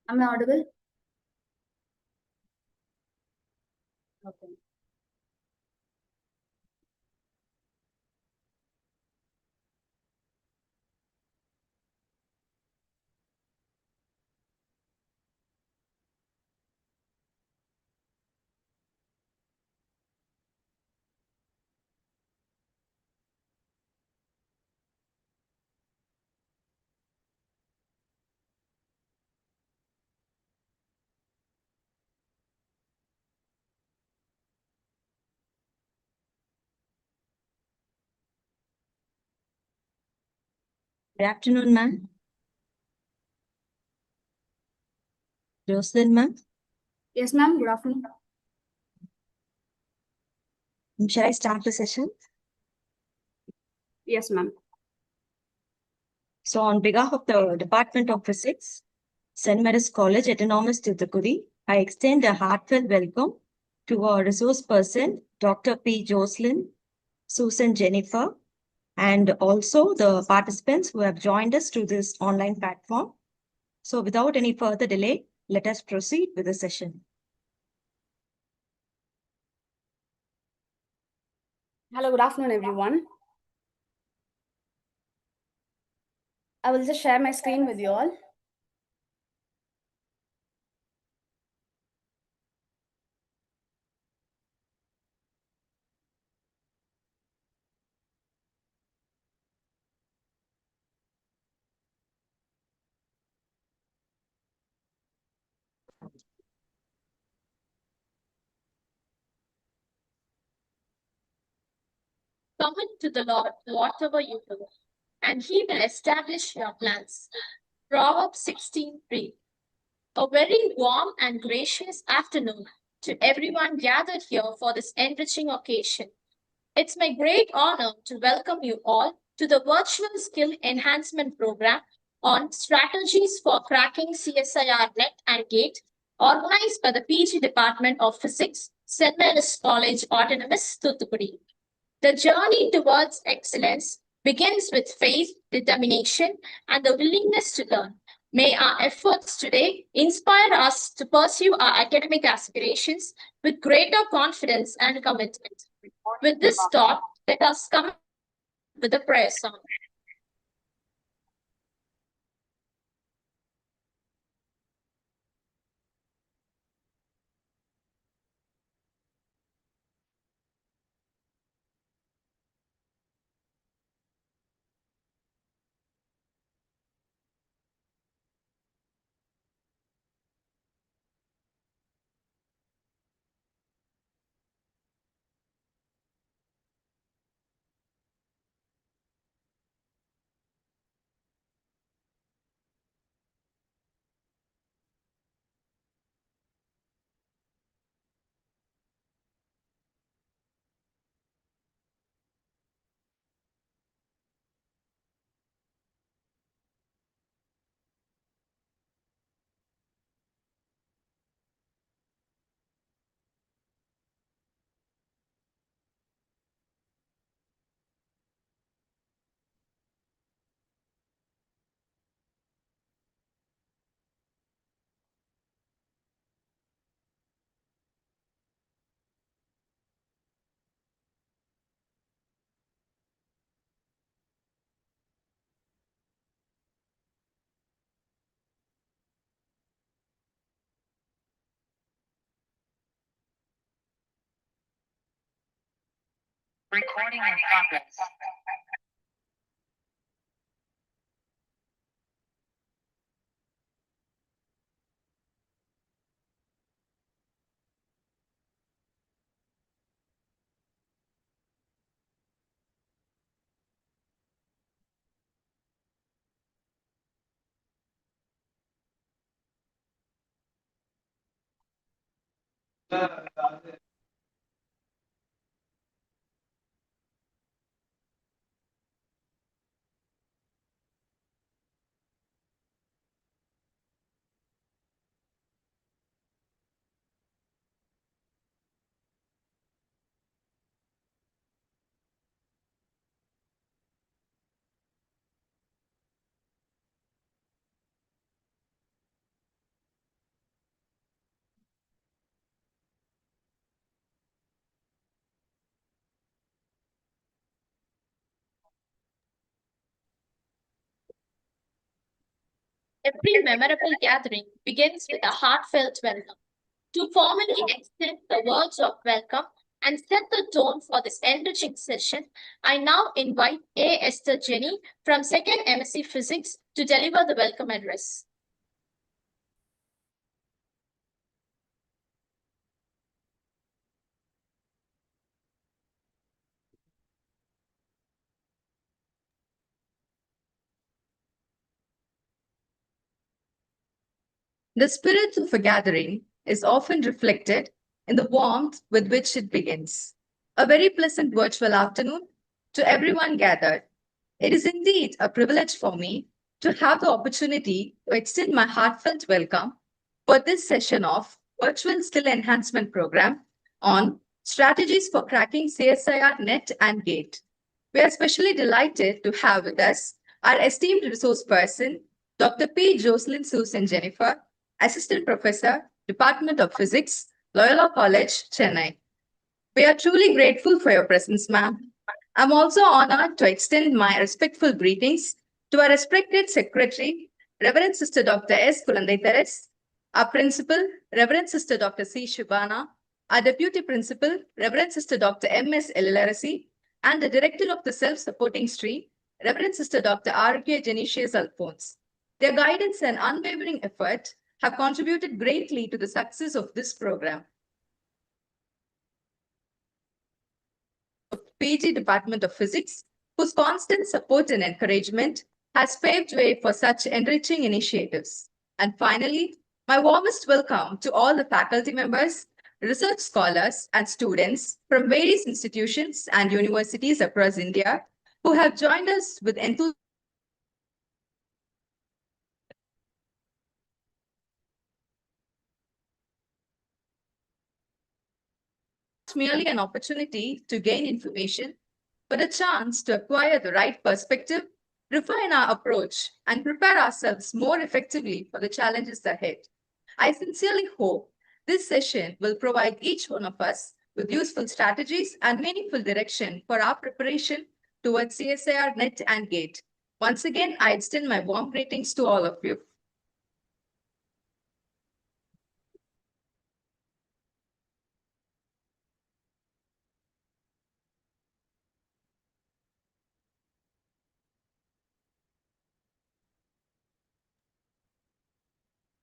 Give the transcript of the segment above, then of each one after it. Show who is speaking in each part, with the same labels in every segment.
Speaker 1: Am I audible? Okay.
Speaker 2: Good afternoon, ma'am. Jocelyn, ma'am.
Speaker 1: Yes, ma'am. Good afternoon.
Speaker 2: Shall I start the session?
Speaker 1: Yes, ma'am.
Speaker 2: So, on behalf of the Department of Physics, St. Mary's College, Autonomous Thoothukudi, I extend a heartfelt welcome to our resource person, Dr. P. Jocelyn, Susan Jennifer, and also the participants who have joined us to this online platform. So, without any further delay, let us proceed with the session.
Speaker 1: Hello, good afternoon, everyone. I will just share my screen with you all.
Speaker 3: Commit to the Lord whatever you do, and he will establish your plans. Proverbs 16:3. A very warm and gracious afternoon to everyone gathered here for this enriching occasion. It's my great honor to welcome you all to the Virtual Skill Enhancement Program on Strategies for Cracking CSIR-NET and GATE, organized by the PG Department of Physics, St. Mary's College, Autonomous, Thoothukudi. The journey towards excellence begins with faith, determination, and the willingness to learn. May our efforts today inspire us to pursue our academic aspirations with greater confidence and commitment. With this thought, let us come with a prayer song.
Speaker 4: Recording in progress.
Speaker 3: every memorable gathering begins with a heartfelt welcome. To formally extend the words of welcome and set the tone for this enriching session, I now invite A. Esther Jenny from 2nd MSc Physics to deliver the welcome address.
Speaker 5: The spirit of a gathering is often reflected in the warmth with which it begins. A very pleasant virtual afternoon to everyone gathered. It is indeed a privilege for me to have the opportunity to extend my heartfelt welcome for this session of Virtual Skill Enhancement Program on Strategies for Cracking CSIR-NET and GATE. We are especially delighted to have with us our esteemed resource person, Dr. P. Jocelyn Susan Jennifer, Assistant Professor, Department of Physics, Loyola College, Chennai. We are truly grateful for your presence, ma'am. I'm also honored to extend my respectful greetings to our respected Secretary, Reverend Sister Dr. S. Kulandai Teres, our Principal, Reverend Sister Dr. C. Shubhana, our Deputy Principal, Reverend Sister Dr. M. S. Elarasi, and the Director of the Self-Supporting Stream, Reverend Sister Dr. R. K. Genesius Alphonse. Their guidance and unwavering effort have contributed greatly to the success of this program. PG Department of Physics, whose constant support and encouragement has paved way for such enriching initiatives. And finally, my warmest welcome to all the faculty members, research scholars, and students from various institutions and universities across India who have joined us with enthusiasm. Merely an opportunity to gain information, but a chance to acquire the right perspective, refine our approach, and prepare ourselves more effectively for the challenges ahead. I sincerely hope this session will provide each one of us with useful strategies and meaningful direction for our preparation towards CSIR, NET, and GATE. Once again, I extend my warm greetings to all of you.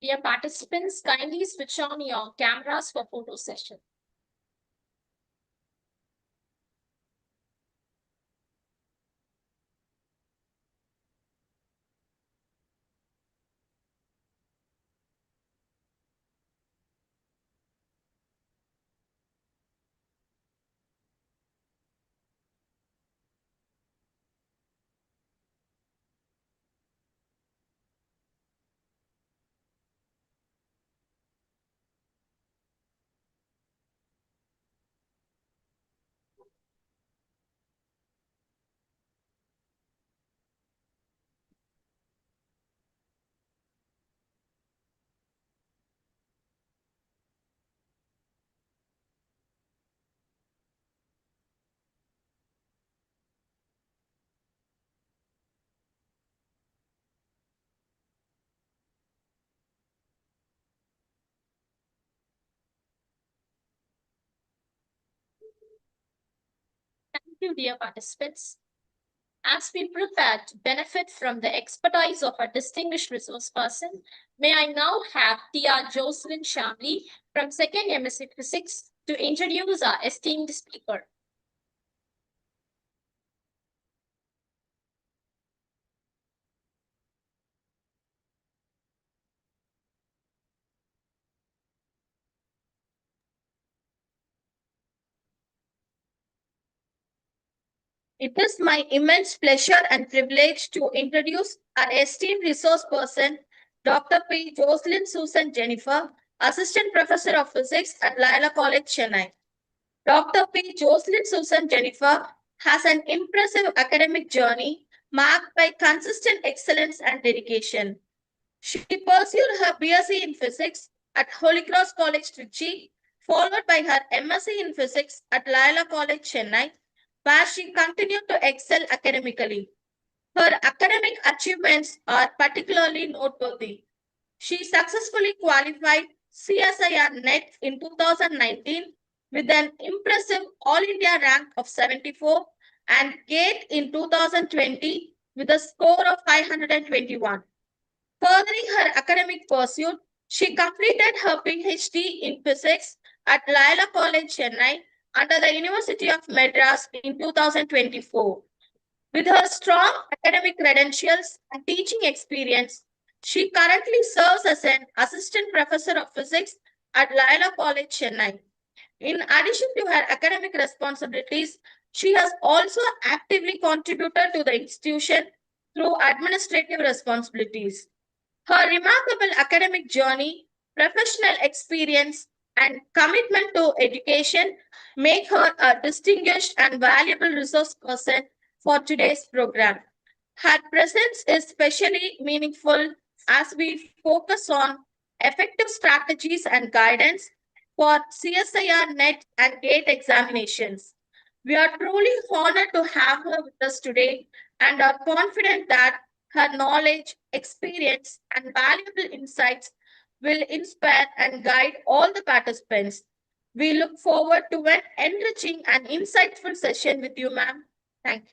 Speaker 3: Dear participants, kindly switch on your cameras for photo session. Thank you, dear participants. As we prepare to benefit from the expertise of our distinguished resource person, may I now have Tia Jocelyn Shamli from 2nd MSc Physics to introduce our esteemed speaker. It is my immense pleasure and privilege to introduce our esteemed resource person, Dr. P. Jocelyn Susan Jennifer, Assistant Professor of Physics at Loyola College, Chennai. Dr. P. Jocelyn Susan Jennifer has an impressive academic journey marked by consistent excellence and dedication. She pursued her BSc in Physics at Holy Cross College, Trichy, followed by her MSc in Physics at Loyola College, Chennai, where she continued to excel academically. Her academic achievements are particularly noteworthy. She successfully qualified CSIR-NET in 2019 with an impressive All India rank of 74 and GATE in 2020 with a score of 521. Furthering her academic pursuit, she completed her PhD in physics at Laila College, Chennai, under the University of Madras in 2024. With her strong academic credentials and teaching experience, she currently serves as an assistant professor of physics at Laila College, Chennai. In addition to her academic responsibilities, she has also actively contributed to the institution through administrative responsibilities. Her remarkable academic journey, professional experience, and commitment to education make her a distinguished and valuable resource person for today's program. Her presence is especially meaningful as we focus on effective strategies and guidance for CSIR, NET, and GATE examinations. We are truly honored to have her with us today and are confident that her knowledge, experience, and valuable insights will inspire and guide all the participants. We look forward to an enriching and insightful session with you, ma'am. Thank you.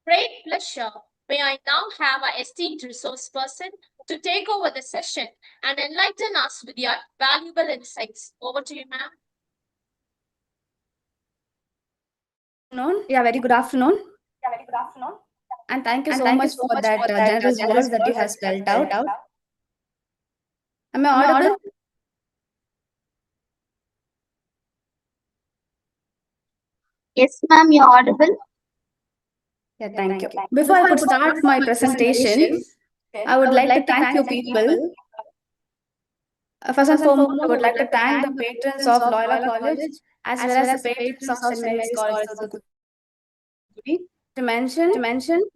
Speaker 3: Great pleasure. May I now have our esteemed resource person to take over the session and enlighten us with your valuable insights. Over to you, ma'am.
Speaker 1: Yeah, very good afternoon. And thank you so much for that generous words that you have spelled out. Am I audible?
Speaker 6: Yes, ma'am, you're audible.
Speaker 1: Yeah, thank you. Before I could start my presentation, I would like to thank you people. First and foremost, I would like to thank the patrons of Loyola College as well as the patrons of St. Mary's College, Thuthukudi. To mention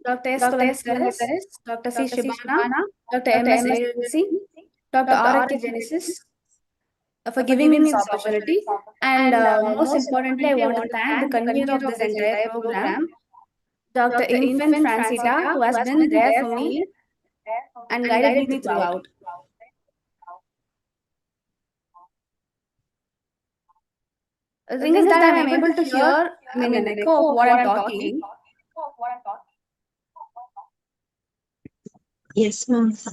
Speaker 1: Dr. S. Kulankares, Dr. C. Shibana, Dr. M.S. Agency, Dr. R.K. Genesis, for giving me this opportunity. And most importantly, I want to thank the convener of this entire program, Dr. Infant Francita, who has been there for me and guided me throughout. The thing is that I'm able to hear, an echo of what I'm talking.
Speaker 2: Yes, ma'am.
Speaker 1: Is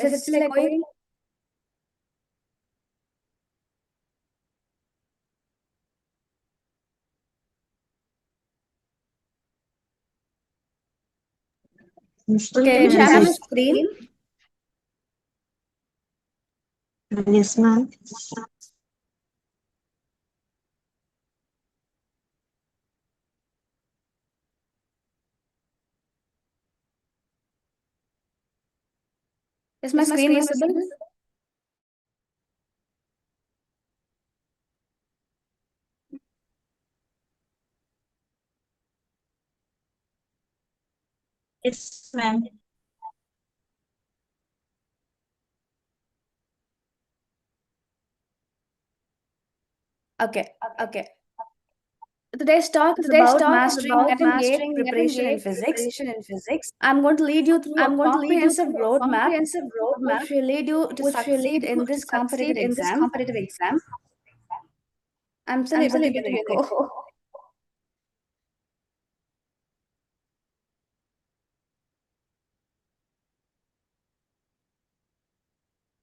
Speaker 1: it still echoing? Can you share my screen?
Speaker 2: Yes, ma'am.
Speaker 1: Is my screen visible?
Speaker 2: Yes, ma'am.
Speaker 1: Okay. Today's talk is about mastering net and gate preparation in physics. I'm going to lead you through a comprehensive roadmap which will lead you to succeed in this competitive exam. I'm still able to get an echo.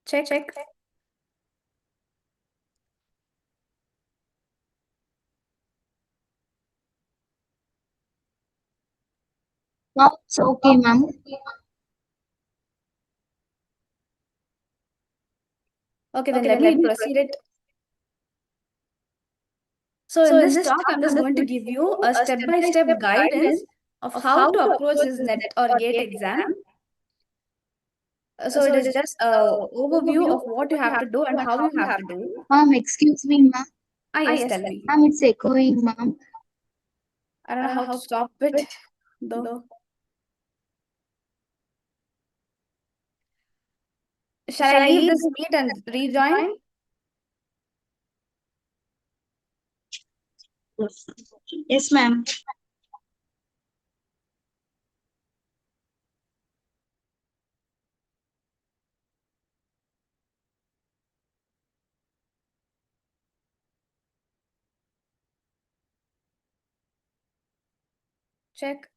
Speaker 1: Check.
Speaker 6: No, it's okay, ma'am.
Speaker 1: Okay, then let me proceed it. So in this talk, I'm just going to give you a step-by-step guidance of how to approach this net or gate exam. So it is just a overview of what you have to do and how you have to do.
Speaker 6: Ma'am, excuse me, ma'am.
Speaker 1: Yes, tell me.
Speaker 6: Ma'am, it's echoing, ma'am.
Speaker 1: I don't know how to stop it, though. Shall I leave this meet and rejoin?
Speaker 2: Yes, ma'am.
Speaker 1: Check.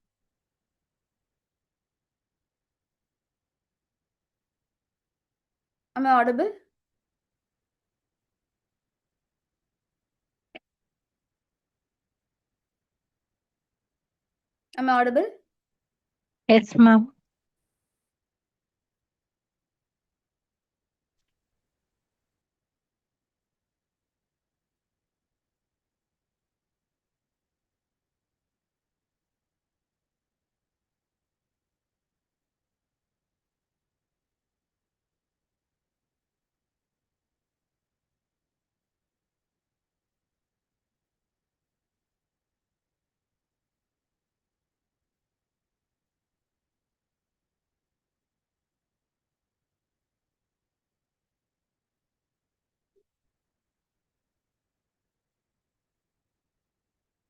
Speaker 1: Am I audible? Am I audible?
Speaker 6: Yes, ma'am.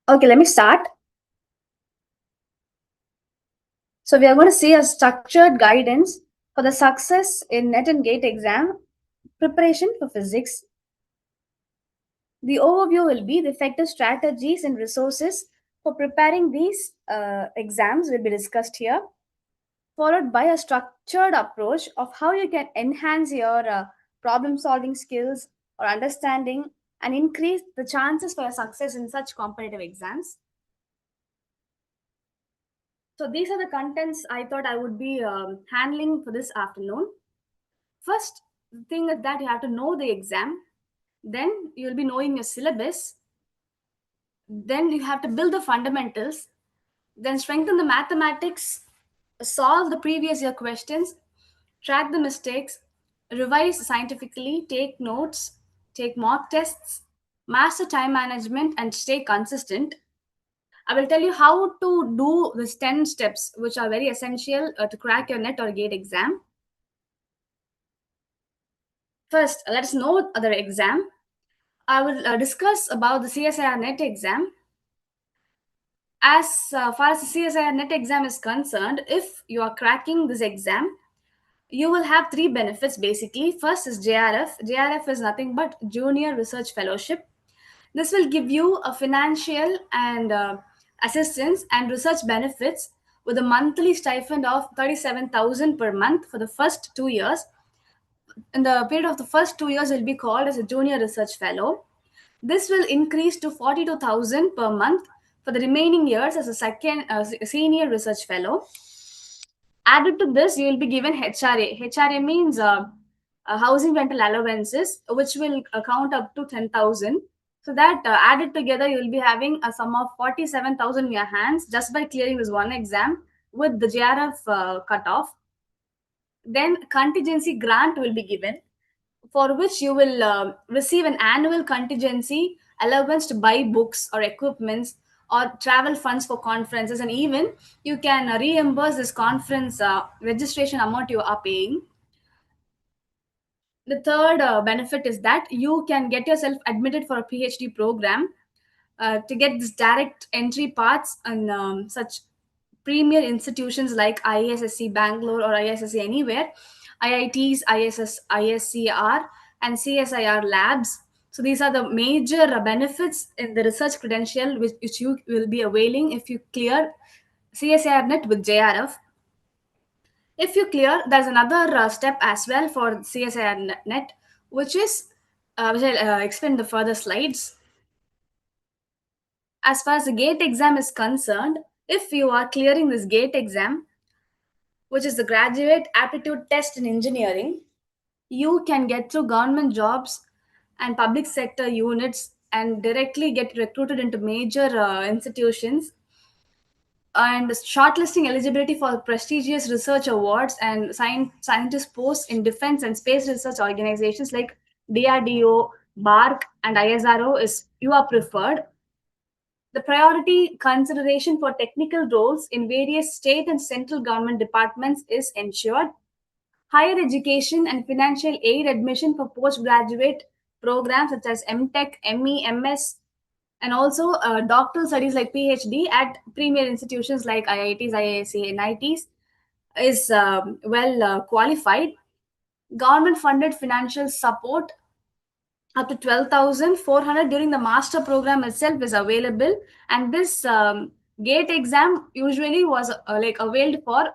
Speaker 1: Okay, let me start. So we are going to see a structured guidance for the success in NET and GATE exam preparation for physics. The overview will be the effective strategies and resources for preparing these exams will be discussed here, followed by a structured approach of how you can enhance your problem solving skills or understanding and increase the chances for your success in such competitive exams. So these are the contents I thought I would be handling for this afternoon. First thing is that you have to know the exam, then you'll be knowing your syllabus, then you have to build the fundamentals, then strengthen the mathematics, solve the previous year questions, track the mistakes, revise scientifically, take notes, take mock tests, master time management, and stay consistent. I will tell you how to do these 10 steps, which are very essential to crack your NET or GATE exam. First, let us know the exam. I will discuss about the CSIR-NET exam. As far as the CSIR-NET exam is concerned, if you are cracking this exam, you will have three benefits basically. First is JRF. JRF is nothing but Junior Research Fellowship. This will give you a financial and assistance and research benefits with a monthly stipend of 37,000 per month for the first 2 years. In the period of the first 2 years, will be called as a Junior Research Fellow. This will increase to 42,000 per month for the remaining years as a second senior research fellow. Added to this, you will be given HRA. HRA means housing rental allowances, which will count up to 10,000. So that added together, you will be having a sum of 47,000 in your hands just by clearing this one exam with the JRF cutoff. Then contingency grant will be given, for which you will receive an annual contingency allowance to buy books or equipments or travel funds for conferences, and even you can reimburse this conference registration amount you are paying. The third benefit is that you can get yourself admitted for a PhD program to get this direct entry paths in such premier institutions like IISc Bangalore or IISc anywhere, IITs, ISCR, and CSIR labs. So these are the major benefits in the research credential which you will be availing if you clear CSIR-NET with JRF. If you clear, there's another step as well for CSIR-NET, which is which I'll explain in the further slides. As far as the GATE exam is concerned, if you are clearing this GATE exam, which is the Graduate Aptitude Test in Engineering, you can get through government jobs and public sector units and directly get recruited into major institutions. and shortlisting eligibility for prestigious research awards and scientist posts in defense and space research organizations like DRDO, BARC, and ISRO is you are preferred. The priority consideration for technical roles in various state and central government departments is ensured. Higher education and financial aid admission for postgraduate programs such as MTech, ME, MS, and also doctoral studies like PhD at premier institutions like IITs, IISc, and ITs is well qualified. Government funded financial support up to 12,400 during the master program itself is available, and this gate exam usually was like availed for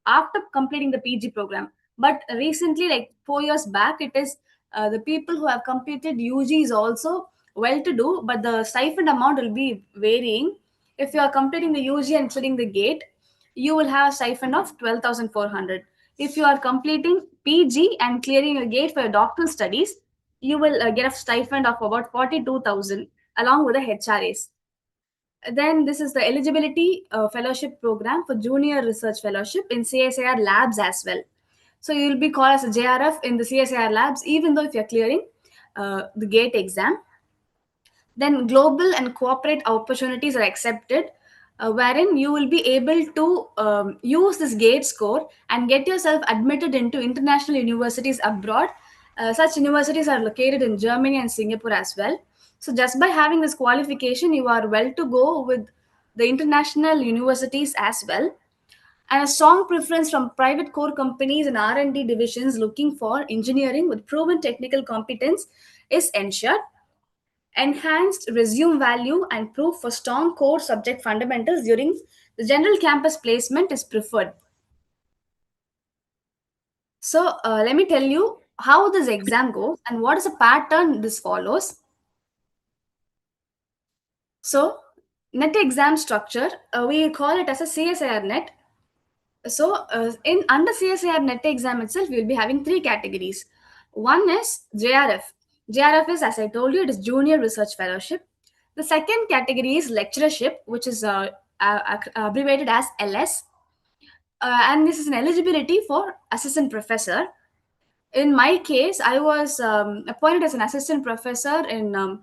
Speaker 1: after completing the PG program, but recently, like 4 years back, it is the people who have completed UG is also well to do, but the stipend amount will be varying. If you are completing the UG and clearing the gate, you will have a stipend of 12,400. If you are completing PG and clearing a gate for your doctoral studies, you will get a stipend of about 42,000 along with the HRAs. Then this is the eligibility fellowship program for junior research fellowship in CSIR labs as well. So you will be called as a JRF in the CSIR labs, even though if you're clearing the GATE exam. Then global and corporate opportunities are accepted, wherein you will be able to use this GATE score and get yourself admitted into international universities abroad. Such universities are located in Germany and Singapore as well. So just by having this qualification, you are well to go with the international universities as well. And a strong preference from private core companies and R&D divisions looking for engineering with proven technical competence is ensured. Enhanced resume value and proof for strong core subject fundamentals during the general campus placement is preferred. So let me tell you how this exam goes and what is the pattern this follows. So net exam structure, we call it as a CSIR-NET. So in under CSIR-NET exam itself, we will be having three categories. One is JRF. JRF is, as I told you, it is Junior Research Fellowship. The second category is lecturership, which is abbreviated as LS. And this is an eligibility for assistant professor. In my case, I was appointed as an assistant professor in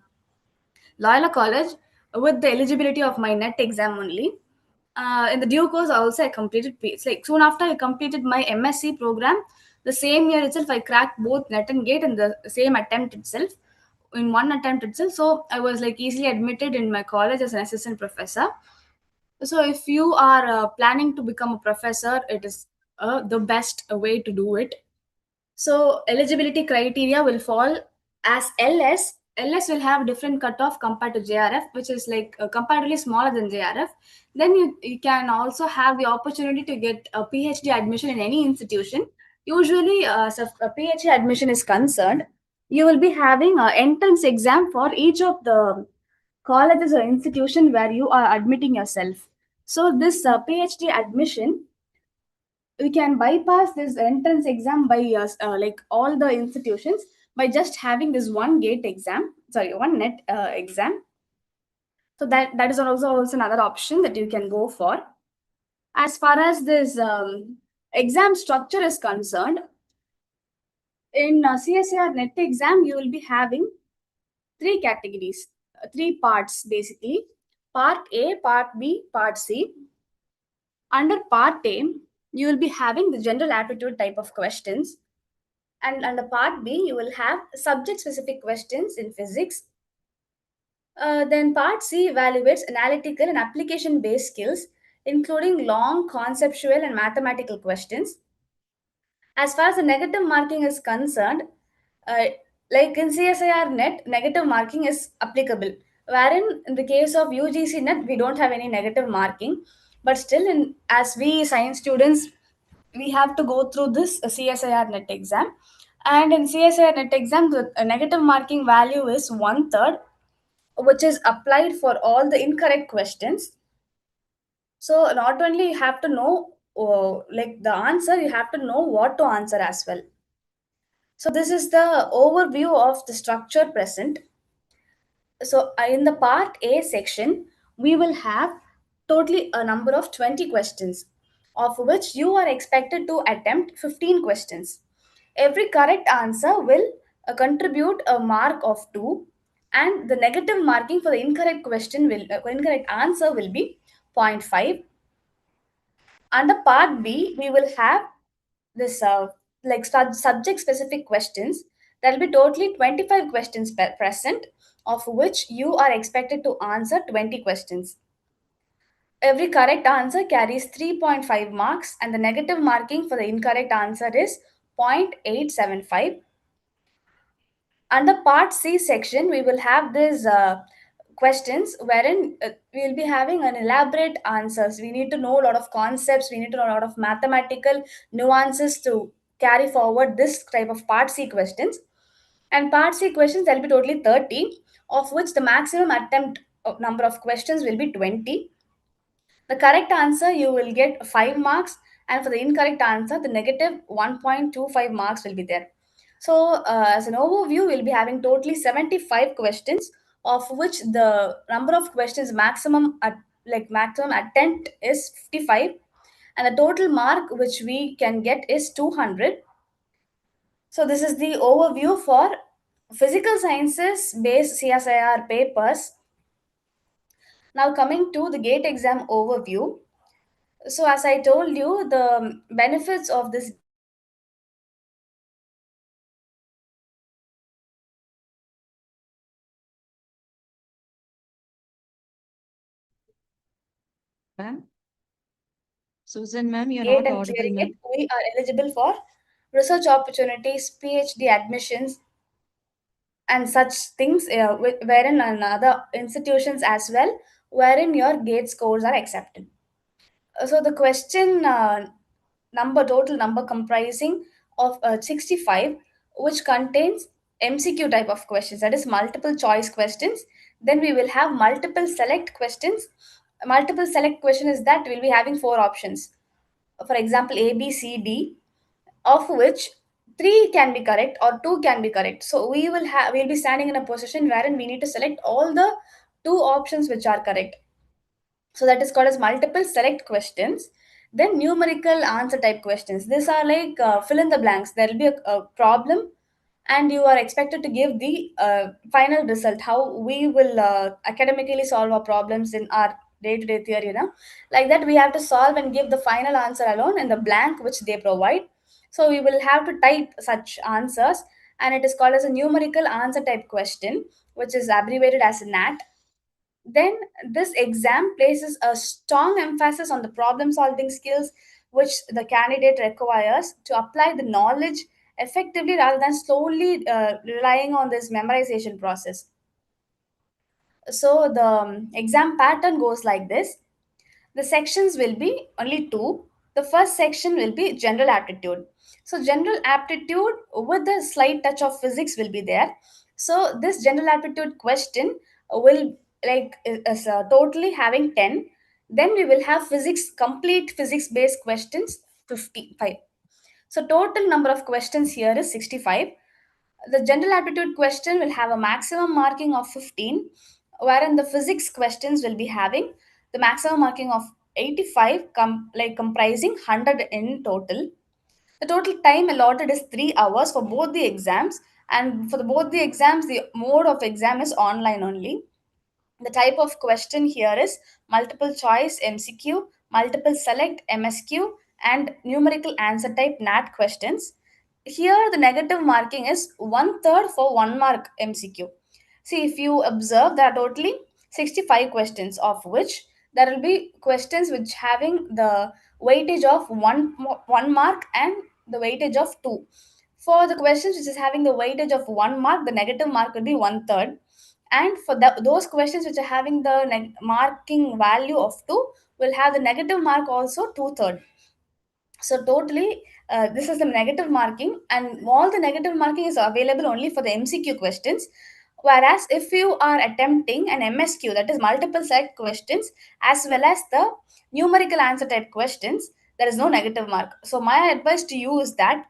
Speaker 1: Loyola College with the eligibility of my NET exam only. In the due course, also I completed. It's like soon after I completed my MSc program, the same year itself I cracked both NET and GATE in the same attempt itself, in one attempt itself. So I was like easily admitted in my college as an assistant professor. So if you are planning to become a professor, it is the best way to do it. So eligibility criteria will fall as LS. LS will have different cutoff compared to JRF, which is like comparatively smaller than JRF. Then you can also have the opportunity to get a PhD admission in any institution. Usually, so if a PhD admission is concerned, you will be having an entrance exam for each of the colleges or institution where you are admitting yourself. So this PhD admission, we can bypass this entrance exam by like all the institutions by just having this one gate exam, sorry, one net exam. So that is also another option that you can go for. As far as this exam structure is concerned, in CSIR-NET exam, you will be having three categories, three parts basically: Part A, Part B, Part C. Under Part A, you will be having the general aptitude type of questions. And under Part B, you will have subject specific questions in physics. Then Part C evaluates analytical and application based skills, including long conceptual and mathematical questions. As far as the negative marking is concerned, uh, like in CSIR-NET, negative marking is applicable. Wherein in the case of UGC-NET, we don't have any negative marking, but still, as we science students, we have to go through this CSIR-NET exam. And in CSIR-NET exam, the negative marking value is 1/3, which is applied for all the incorrect questions. So not only you have to know like the answer, you have to know what to answer as well. So this is the overview of the structure present. So in the Part A section, we will have totally a number of 20 questions, of which you are expected to attempt 15 questions. Every correct answer will contribute a mark of 2, and the negative marking for the incorrect answer will be 0.5. Under part B, we will have this subject specific questions. There will be totally 25 questions present, of which you are expected to answer 20 questions. Every correct answer carries 3.5 marks, and the negative marking for the incorrect answer is 0.875. Under part C section, we will have these questions wherein we will be having an elaborate answers. We need to know a lot of concepts, we need to know a lot of mathematical nuances to carry forward this type of part C questions. And part C questions, there will be totally 30, of which the maximum attempt number of questions will be 20. The correct answer, you will get 5 marks, and for the incorrect answer, the negative 1.25 marks will be there. So, as an overview, we'll be having totally 75 questions, of which the number of questions maximum attempt is 55, and the total mark which we can get is 200. So, this is the overview for physical sciences based CSIR papers. Now, coming to the GATE exam overview. So, as I told you, the benefits of this
Speaker 2: Ma'am? Susan, ma'am, you're
Speaker 1: GATE
Speaker 2: not
Speaker 1: and
Speaker 2: audible,
Speaker 1: clearing
Speaker 2: ma'am.
Speaker 1: it, we are eligible for research opportunities, PhD admissions, and such things, wherein in other institutions as well, wherein your GATE scores are accepted. So, the question total number comprising of 65, which contains MCQ type of questions, that is multiple choice questions. Then we will have multiple select questions. Multiple select question is that we'll be having 4 options. For example, A, B, C, D, of which 3 can be correct or 2 can be correct. So we'll be standing in a position wherein we need to select all the 2 options which are correct. So that is called as multiple select questions. Then numerical answer type questions. These are like fill in the blanks. There will be a problem, and you are expected to give the final result. How we will academically solve our problems in our day-to-day theory, like that we have to solve and give the final answer alone in the blank which they provide. So we will have to type such answers, and it is called as a numerical answer type question, which is abbreviated as NAT. Then this exam places a strong emphasis on the problem solving skills which the candidate requires to apply the knowledge effectively rather than slowly relying on this memorization process. So the exam pattern goes like this. The sections will be only 2. The first section will be general aptitude. So general aptitude with a slight touch of physics will be there. So this general aptitude question will is totally having 10. Then we will have complete physics based questions 55. So total number of questions here is 65. The general aptitude question will have a maximum marking of 15, wherein the physics questions will be having the maximum marking of 85, comprising 100 in total. The total time allotted is 3 hours for both the exams, and for both the exams, the mode of exam is online only. The type of question here is multiple choice MCQ, multiple select MSQ, and numerical answer type NAT questions. Here, the negative marking is 1/3 for 1 mark MCQ. See, if you observe, there are totally 65 questions, of which there will be questions which having the weightage of 1 mark and the weightage of 2. For the questions which is having the weightage of 1 mark, the negative mark will be 1/3, and for those questions which are having the marking value of 2 will have the negative mark also 2/3. So totally, this is the negative marking, and all the negative marking is available only for the MCQ questions. Whereas if you are attempting an MSQ, that is multiple select questions, as well as the numerical answer type questions, there is no negative mark. So my advice to you is that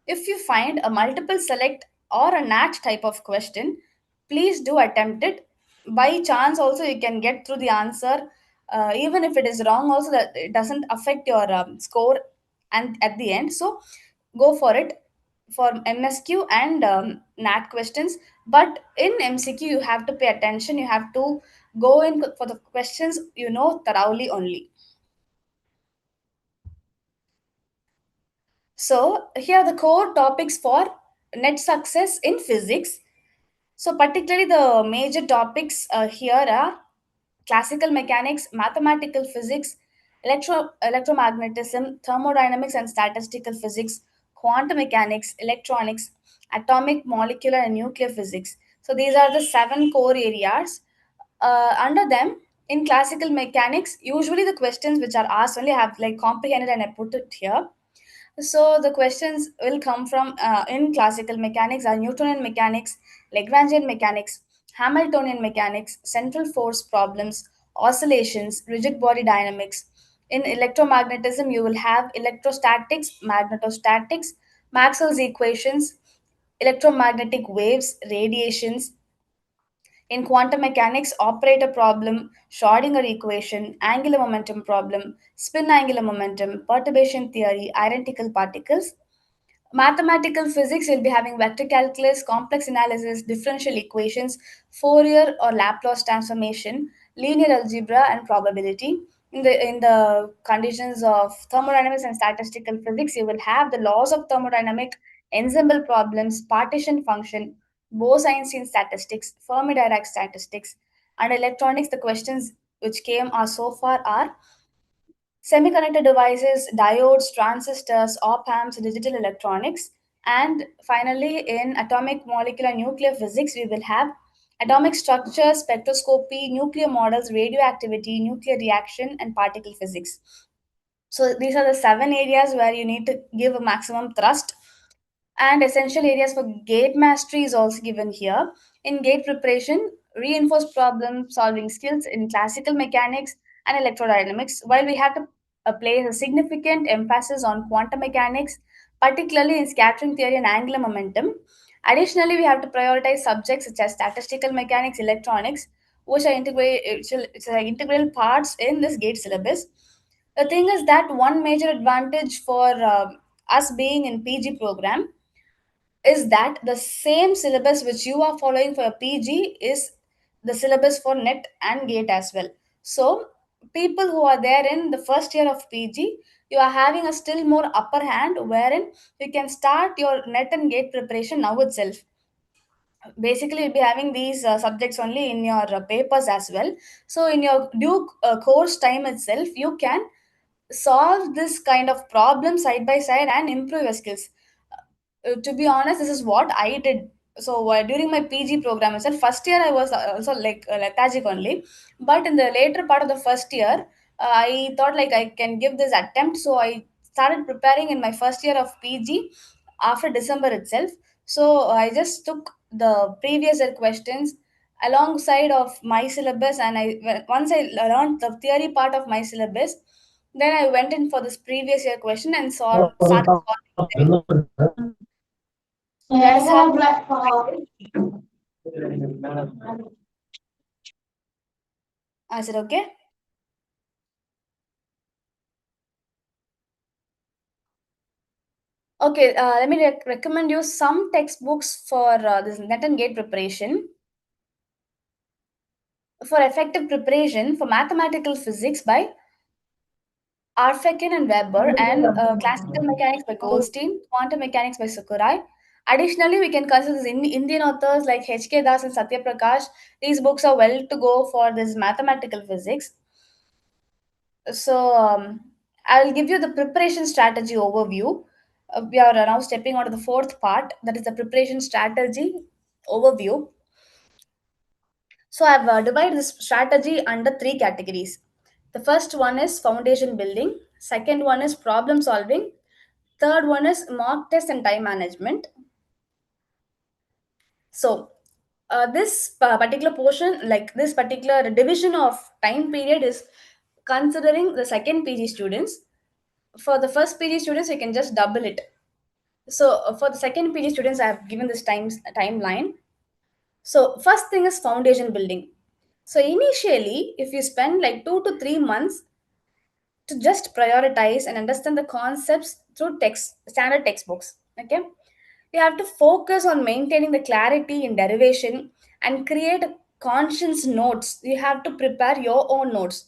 Speaker 1: if you find a multiple select or a NAT type of question, please do attempt it. By chance, also, you can get through the answer even if it is wrong also, that it doesn't affect your score and at the end. So go for it for MSQ and NAT questions. But in MCQ, you have to pay attention. You have to go in for the questions thoroughly only. So here are the core topics for net success in physics. So particularly the major topics here are classical mechanics, mathematical physics, electromagnetism, thermodynamics and statistical physics, quantum mechanics, electronics, atomic, molecular, and nuclear physics. So these are the 7 core areas. Under them, in classical mechanics, usually the questions which are asked only have like comprehended, and I put it here. So the questions will come from in classical mechanics are Newtonian mechanics, Lagrangian mechanics, Hamiltonian mechanics, central force problems, oscillations, rigid body dynamics. In electromagnetism, you will have electrostatics, magnetostatics, Maxwell's equations, electromagnetic waves, radiations. In quantum mechanics, operator problem, Schrodinger equation, angular momentum problem, spin angular momentum, perturbation theory, identical particles. Mathematical physics, you'll be having vector calculus, complex analysis, differential equations, Fourier or Laplace transformation, linear algebra, and probability. In the conditions of thermodynamics and statistical physics, you will have the laws of thermodynamic, ensemble problems, partition function, Bose-Einstein statistics, Fermi-Dirac statistics, and electronics. The questions which came are so far are semiconductor devices, diodes, transistors, op amps, digital electronics. And finally, in atomic, molecular, nuclear physics, we will have atomic structure, spectroscopy, nuclear models, radioactivity, nuclear reaction, and particle physics. So these are the 7 areas where you need to give a maximum thrust. And essential areas for gate mastery is also given here. In gate preparation, reinforce problem solving skills in classical mechanics and electrodynamics, while we have to place a significant emphasis on quantum mechanics, particularly in scattering theory and angular momentum. Additionally, we have to prioritize subjects such as statistical mechanics, electronics, which are integral parts in this gate syllabus. The thing is that one major advantage for us being in PG program is that the same syllabus which you are following for your PG is the syllabus for NET and GATE as well. So, people who are there in the first year of PG, you are having a still more upper hand wherein you can start your NET and GATE preparation now itself. Basically, you'll be having these subjects only in your papers as well. So, in your due course time itself, you can solve this kind of problem side by side and improve your skills. To be honest, this is what I did. So during my PG program itself, first year I was also like lethargic only, but in the later part of the first year, I thought like I can give this attempt. So I started preparing in my first year of PG after December itself. So I just took the previous year questions alongside of my syllabus, and once I learned the theory part of my syllabus, then I went in for this previous year question and started solving them. That is how I said, okay. Okay, let me recommend you some textbooks for this net and gate preparation. For effective preparation for mathematical physics by Arfekin and Weber, and classical mechanics by Goldstein, quantum mechanics by Sakurai. Additionally, we can consider this Indian authors like H.K. Das and Satya Prakash. These books are well to go for this mathematical physics. So, I will give you the preparation strategy overview. We are now stepping on to the fourth part, that is the preparation strategy overview. So, I've divided this strategy under 3 categories. The first one is foundation building, second one is problem solving, third one is mock test and time management. So, this particular portion, like this particular division of time period, is considering the second PG students. For the first PG students, you can just double it. So for the second PG students, I have given this timeline. So first thing is foundation building. So initially, if you spend like 2 to 3 months to just prioritize and understand the concepts through standard textbooks, okay, you have to focus on maintaining the clarity in derivation and create conscious notes. You have to prepare your own notes.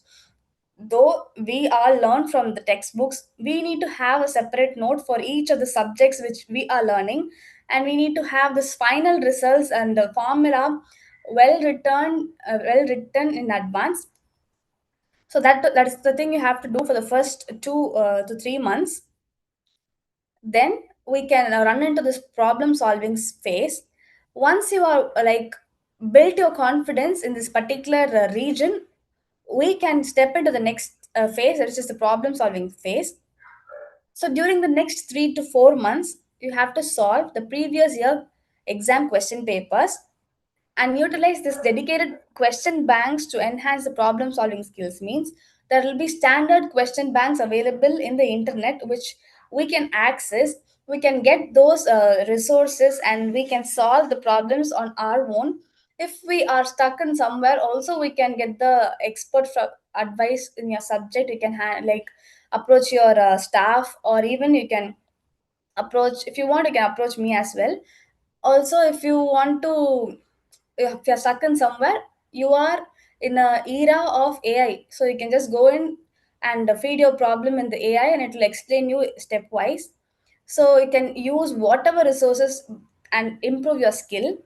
Speaker 1: Though we all learn from the textbooks, we need to have a separate note for each of the subjects which we are learning, and we need to have this final results and the formula well written in advance. So that's the thing you have to do for the first 2 to 3 months. Then we can run into this problem solving phase. Once you are built your confidence in this particular region, we can step into the next phase, which is the problem solving phase. So during the next 3 to 4 months, you have to solve the previous year exam question papers and utilize this dedicated question banks to enhance the problem solving skills. Means there will be standard question banks available in the internet which we can access. We can get those resources and we can solve the problems on our own. If we are stuck in somewhere, also we can get the advice in your subject. You can approach your staff, or even you can approach, if you want, you can approach me as well. Also, if you want to, if you're stuck in somewhere, you are in a era of AI, so you can just go in and feed your problem in the AI and it will explain you stepwise. So you can use whatever resources and improve your skill.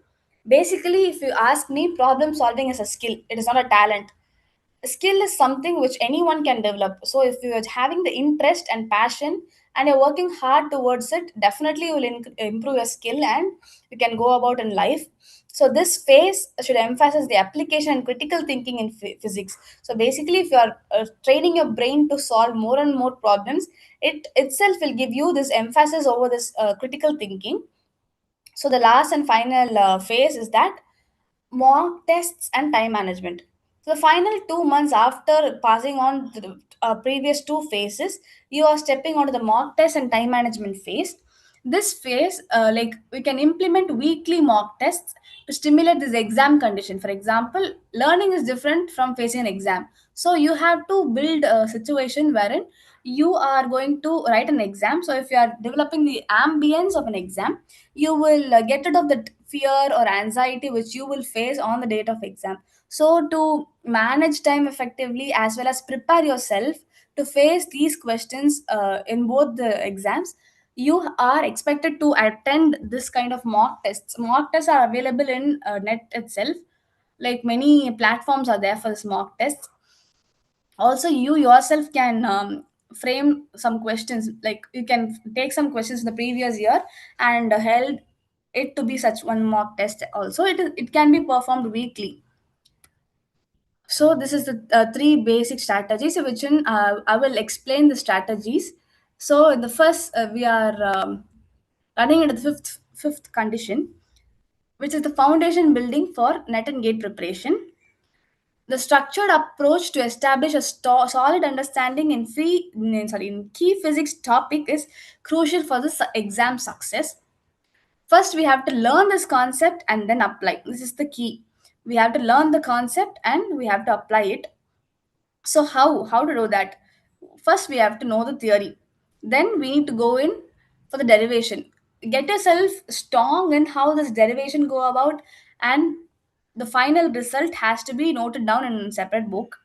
Speaker 1: Basically, if you ask me, problem solving is a skill, it is not a talent. Skill is something which anyone can develop. So if you're having the interest and passion and you're working hard towards it, definitely you will improve your skill and you can go about in life. So this phase should emphasize the application and critical thinking in physics. So basically, if you are training your brain to solve more and more problems, it itself will give you this emphasis over this critical thinking. So the last and final phase is that mock tests and time management. So the final 2 months after passing on the previous two phases, you are stepping onto the mock test and time management phase. This phase, we can implement weekly mock tests to stimulate this exam condition. For example, learning is different from facing an exam. So you have to build a situation wherein you are going to write an exam. So if you are developing the ambience of an exam, you will get rid of that fear or anxiety which you will face on the date of exam. So to manage time effectively as well as prepare yourself to face these questions in both the exams, you are expected to attend this kind of mock tests. Mock tests are available in net itself. Like, many platforms are there for this mock tests. Also, you yourself can frame some questions, like you can take some questions in the previous year and held it to be such one mock test. Also, it can be performed weekly. So this is the three basic strategies which I will explain the strategies. So in the first, we are running into the fifth condition, which is the foundation building for net and gate preparation. The structured approach to establish a solid understanding in key physics topic is crucial for the exam success. First, we have to learn this concept and then apply. This is the key. We have to learn the concept and we have to apply it. So how to do that? First, we have to know the theory. Then we need to go in for the derivation. Get yourself strong in how this derivation go about, and the final result has to be noted down in a separate book.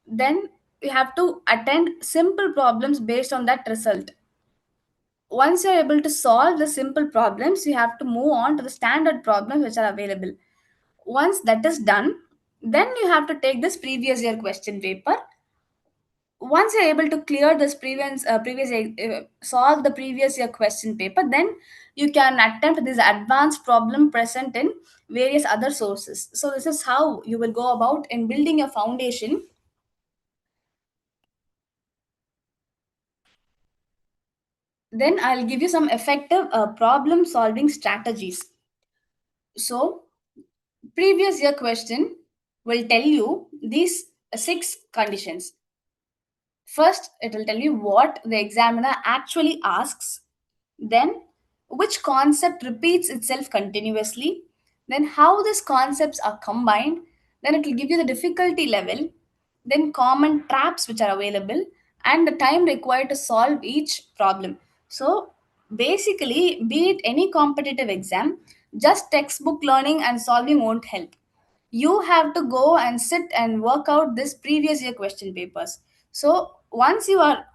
Speaker 1: Then you have to attend simple problems based on that result. Once you're able to solve the simple problems, you have to move on to the standard problems which are available. Once that is done, then you have to take this previous year question paper. Once you're able to clear this solve the previous year question paper, then you can attempt this advanced problem present in various other sources. So this is how you will go about in building your foundation. Then I'll give you some effective problem solving strategies. So, previous year question will tell you these six conditions. First, it will tell you what the examiner actually asks, then which concept repeats itself continuously, then how these concepts are combined, then it will give you the difficulty level, then common traps which are available, and the time required to solve each problem. So basically, be it any competitive exam, just textbook learning and solving won't help. You have to go and sit and work out this previous year question papers. So once you are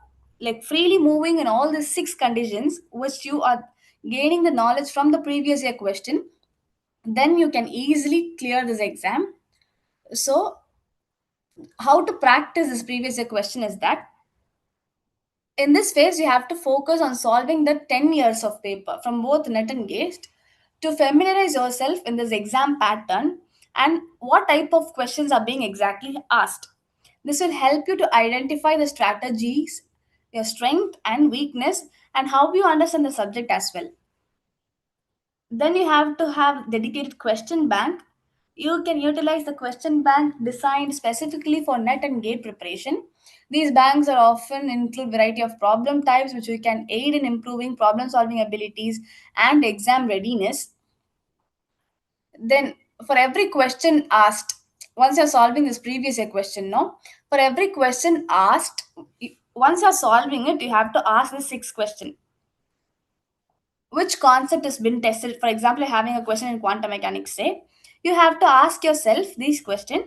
Speaker 1: like freely moving in all these six conditions which you are gaining the knowledge from the previous year question, then you can easily clear this exam. So how to practice this previous year question is that in this phase, you have to focus on solving the 10 years of paper from both net and GATE to familiarize yourself in this exam pattern and what type of questions are being exactly asked. This will help you to identify the strategies, your strength and weakness, and how you understand the subject as well. Then you have to have dedicated question bank. You can utilize the question bank designed specifically for net and gate preparation. These banks are often include variety of problem types which we can aid in improving problem solving abilities and exam readiness. Then for every question asked, once you're solving this previous year question, no, for every question asked, once you're solving it, you have to ask the sixth question. Which concept has been tested? For example, having a question in quantum mechanics, say, you have to ask yourself these questions.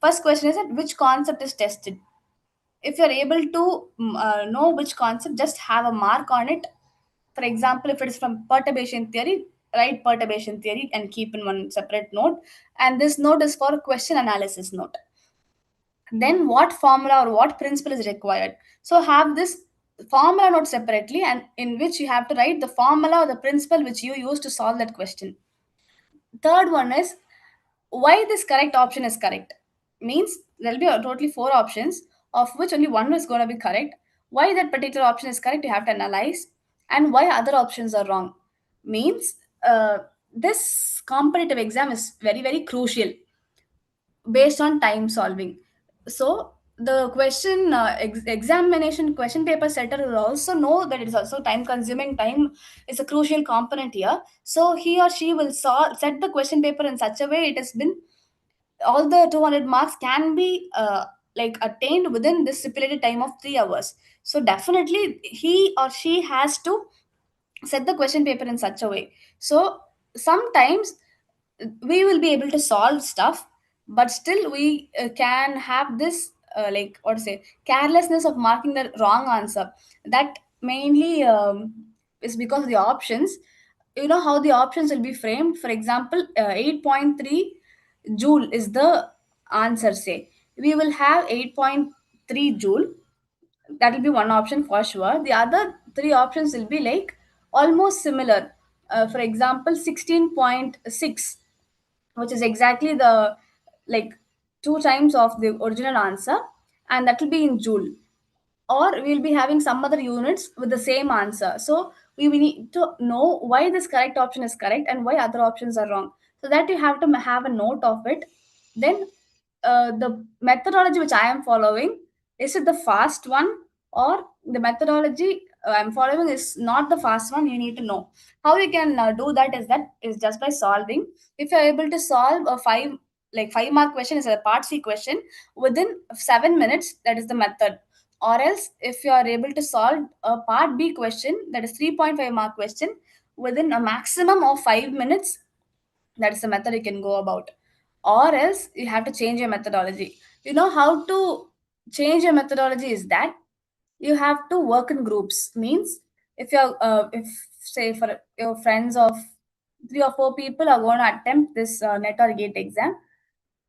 Speaker 1: First question is that which concept is tested. If you're able to know which concept, just have a mark on it. For example, if it is from perturbation theory, write perturbation theory and keep in one separate note. And this note is for question analysis note. Then what formula or what principle is required? So have this formula note separately, and in which you have to write the formula or the principle which you use to solve that question. Third one is why this correct option is correct. Means there'll be totally four options, of which only one is going to be correct. Why that particular option is correct, you have to analyze, and why other options are wrong. Means this competitive exam is very, very crucial based on time solving. So the question examination question paper setter will also know that it is also time consuming. Time is a crucial component here. So he or she will set the question paper in such a way it has been all the 200 marks can be like attained within this stipulated time of 3 hours. So definitely he or she has to set the question paper in such a way. So sometimes we will be able to solve stuff, but still we can have this like what to say carelessness of marking the wrong answer. That mainly is because of the options. You know how the options will be framed. For example, 8.3 joule is the answer, say we will have 8.3 joule. That will be one option for sure. The other three options will be like almost similar. For example, 16.6, which is exactly the like two times of the original answer, and that will be in joule. Or we'll be having some other units with the same answer. So we need to know why this correct option is correct and why other options are wrong, so that you have to have a note of it. Then the methodology which I am following, is it the fast one, or the methodology I'm following is not the fast one? You need to know how you can do that. Is just by solving. If you're able to solve a 5 mark question is a part C question within 7 minutes, that is the method. Or else if you are able to solve a part B question, that is 3.5 mark question, within a maximum of 5 minutes, that is the method you can go about. Or else you have to change your methodology. You know how to change your methodology is that you have to work in groups. Means if you're if say for your friends of 3 or 4 people are going to attempt this net or gate exam,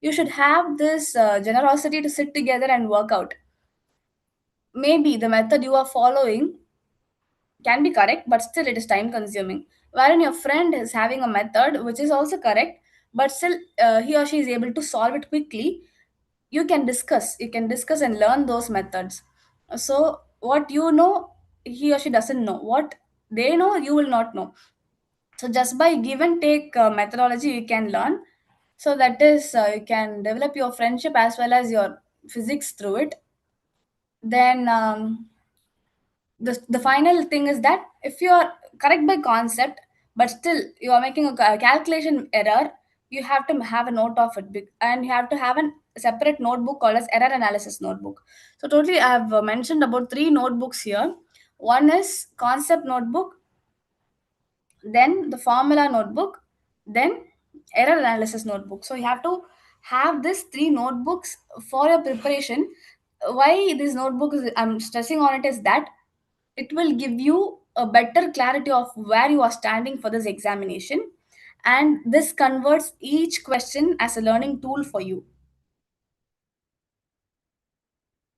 Speaker 1: you should have this generosity to sit together and work out. Maybe the method you are following can be correct, but still it is time consuming. Wherein your friend is having a method which is also correct, but still he or she is able to solve it quickly. You can discuss and learn those methods. So what you know, he or she doesn't know. What they know, you will not know. So just by give and take methodology, you can learn. So that is, you can develop your friendship as well as your physics through it. Then the final thing is that if you are correct by concept but still you are making a calculation error, you have to have a note of it, and you have to have a separate notebook called as error analysis notebook. So totally I have mentioned about 3 notebooks here. One is concept notebook, then the formula notebook, then error analysis notebook. So you have to have these 3 notebooks for your preparation. Why this notebook is I'm stressing on it is that it will give you a better clarity of where you are standing for this examination, and this converts each question as a learning tool for you.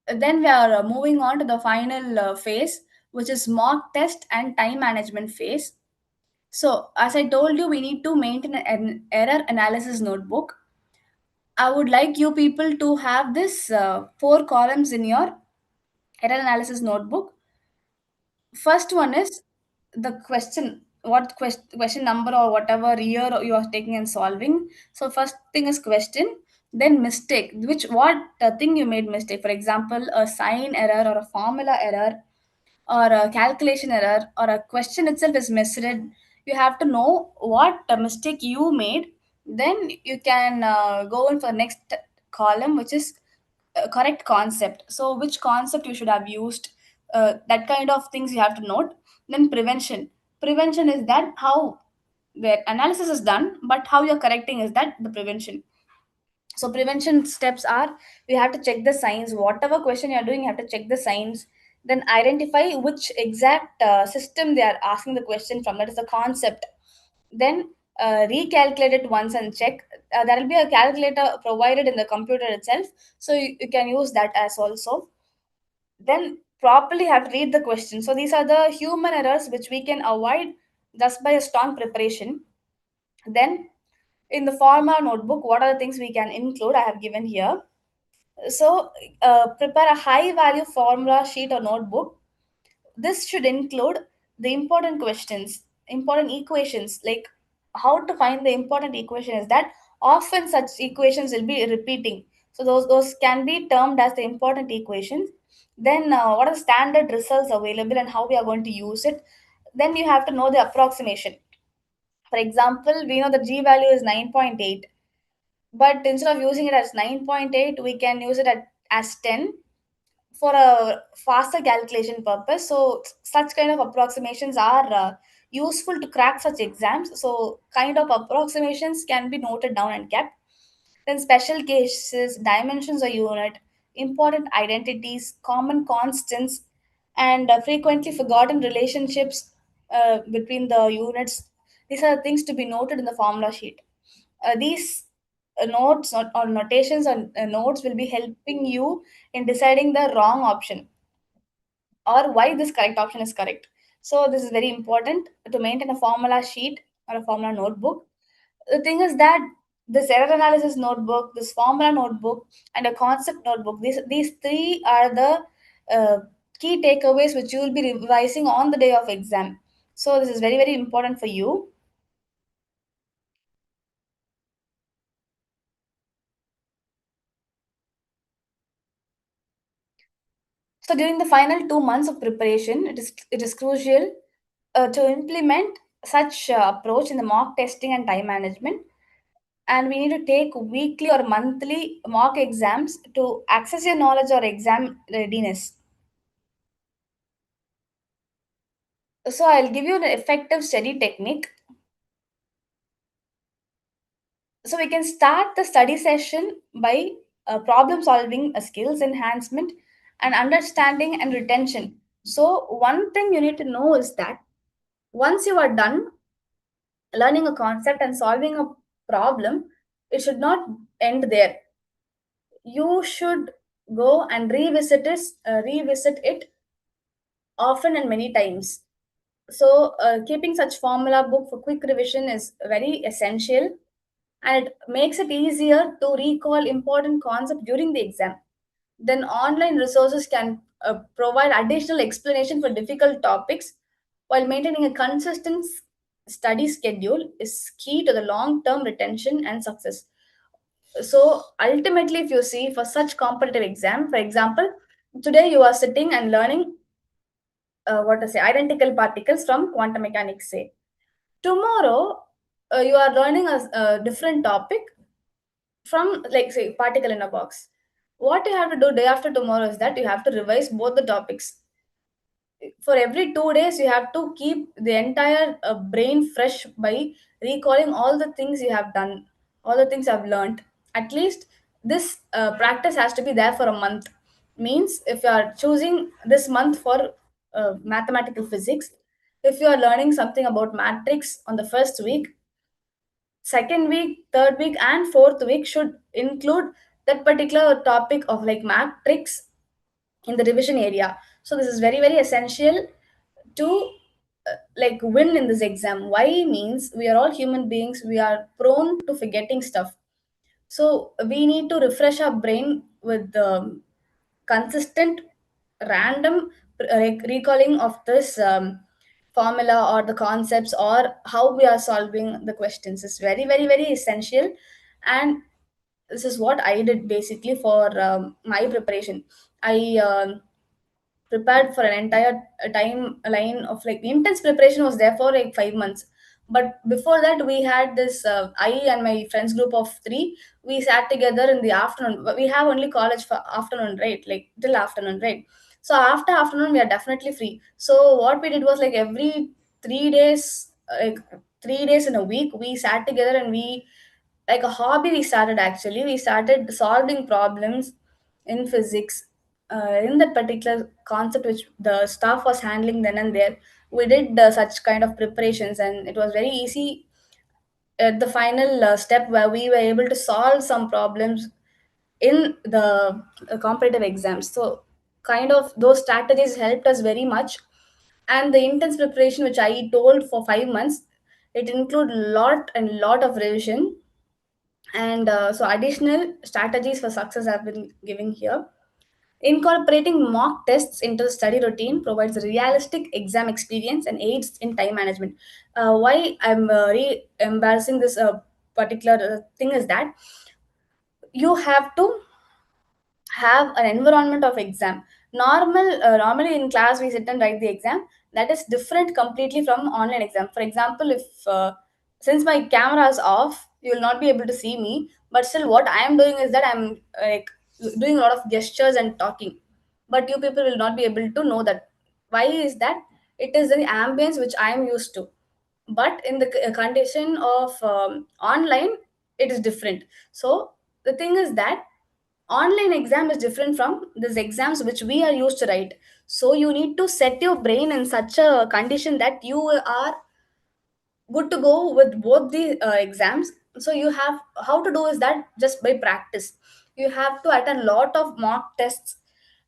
Speaker 1: Then we are moving on to the final phase, which is mock test and time management phase. So, as I told you, we need to maintain an error analysis notebook. I would like you people to have this 4 columns in your error analysis notebook. First one is the question, what question number or whatever year you are taking and solving. So first thing is question, then mistake, which what thing you made mistake. For example, a sign error or a formula error or a calculation error or a question itself is misread. You have to know what mistake you made. Then you can go in for next column, which is correct concept. So which concept you should have used, that kind of things you have to note. Then prevention is that how the analysis is done, but how you're correcting is that the prevention. So prevention steps are, you have to check the signs. Whatever question you're doing, you have to check the signs. Then identify which exact system they are asking the question from, that is the concept. Then recalculate it once and check. There will be a calculator provided in the computer itself, so you can use that as also. Then properly have to read the question. So these are the human errors which we can avoid just by a strong preparation. Then in the formula notebook, what are the things we can include? I have given here. So prepare a high value formula sheet or notebook. This should include the important questions, important equations, like how to find the important equation is that often such equations will be repeating. So those can be termed as the important equations. Then what are the standard results available and how we are going to use it. Then you have to know the approximation. For example, we know the G value is 9.8, but instead of using it as 9.8, we can use it as 10 for a faster calculation purpose. So such kind of approximations are useful to crack such exams. So kind of approximations can be noted down and kept. Then special cases, dimensions or unit, important identities, common constants, and frequently forgotten relationships between the units. These are things to be noted in the formula sheet. These notes or notations or notes will be helping you in deciding the wrong option or why this correct option is correct. So this is very important to maintain a formula sheet or a formula notebook. The thing is that this error analysis notebook, this formula notebook, and a concept notebook, these 3 are the uh, key takeaways which you will be revising on the day of exam. So this is very, very important for you. So during the final 2 months of preparation, it is crucial to implement such approach in the mock testing and time management. And we need to take weekly or monthly mock exams to access your knowledge or exam readiness. So I'll give you an effective study technique. So we can start the study session by problem solving skills enhancement and understanding and retention. So one thing you need to know is that once you are done learning a concept and solving a problem, it should not end there. You should go and revisit it often and many times. So keeping such formula book for quick revision is very essential, and it makes it easier to recall important concept during the exam. Then online resources can provide additional explanation for difficult topics, while maintaining a consistent study schedule is key to the long term retention and success. So ultimately, if you see for such competitive exam, for example, today you are sitting and learning what to say identical particles from quantum mechanics, say. Tomorrow you are learning a different topic from, like, say, particle in a box. What you have to do day after tomorrow is that you have to revise both the topics. For every 2 days you have to keep the entire brain fresh by recalling all the things you have done, all the things I've learned. At least this practice has to be there for a month. Means if you are choosing this month for mathematical physics, if you are learning something about matrix on the first week, second week, third week, and fourth week should include that particular topic of like matrix in the revision area. So this is very very essential to like win in this exam. Why? Means we are all human beings, we are prone to forgetting stuff. So we need to refresh our brain with the consistent random recalling of this formula or the concepts or how we are solving the questions is very very very essential. And this is what I did basically for my preparation. I prepared for an entire timeline of like intense preparation was there for like 5 months. But before that we had this I and my friends group of three, we sat together in the afternoon. But we have only college for afternoon, right? Like till afternoon, right? So after afternoon we are definitely free. So what we did was like every 3 days, like 3 days in a week, we sat together and we, like a hobby we started. Actually we started solving problems in physics in that particular concept which the staff was handling then and there. We did such kind of preparations and it was very easy at the final step where we were able to solve some problems in the competitive exams. So kind of those strategies helped us very much. And the intense preparation which I told for 5 months, it include lot and lot of revision. And so additional strategies for success have been giving here. Incorporating mock tests into the study routine provides a realistic exam experience and aids in time management. Why I'm embarrassing this particular thing is that you have to have an environment of exam. Normally in class we sit and write the exam. That is different completely from online exam. For example, if since my camera is off, you will not be able to see me. But still, what I am doing is that I'm like doing a lot of gestures and talking. But you people will not be able to know that. Why is that? It is the ambience which I am used to. But in the condition of online, it is different. So the thing is that online exam is different from these exams which we are used to write. So you need to set your brain in such a condition that you are good to go with both the exams. So you have, how to do is that just by practice. You have to attend lot of mock tests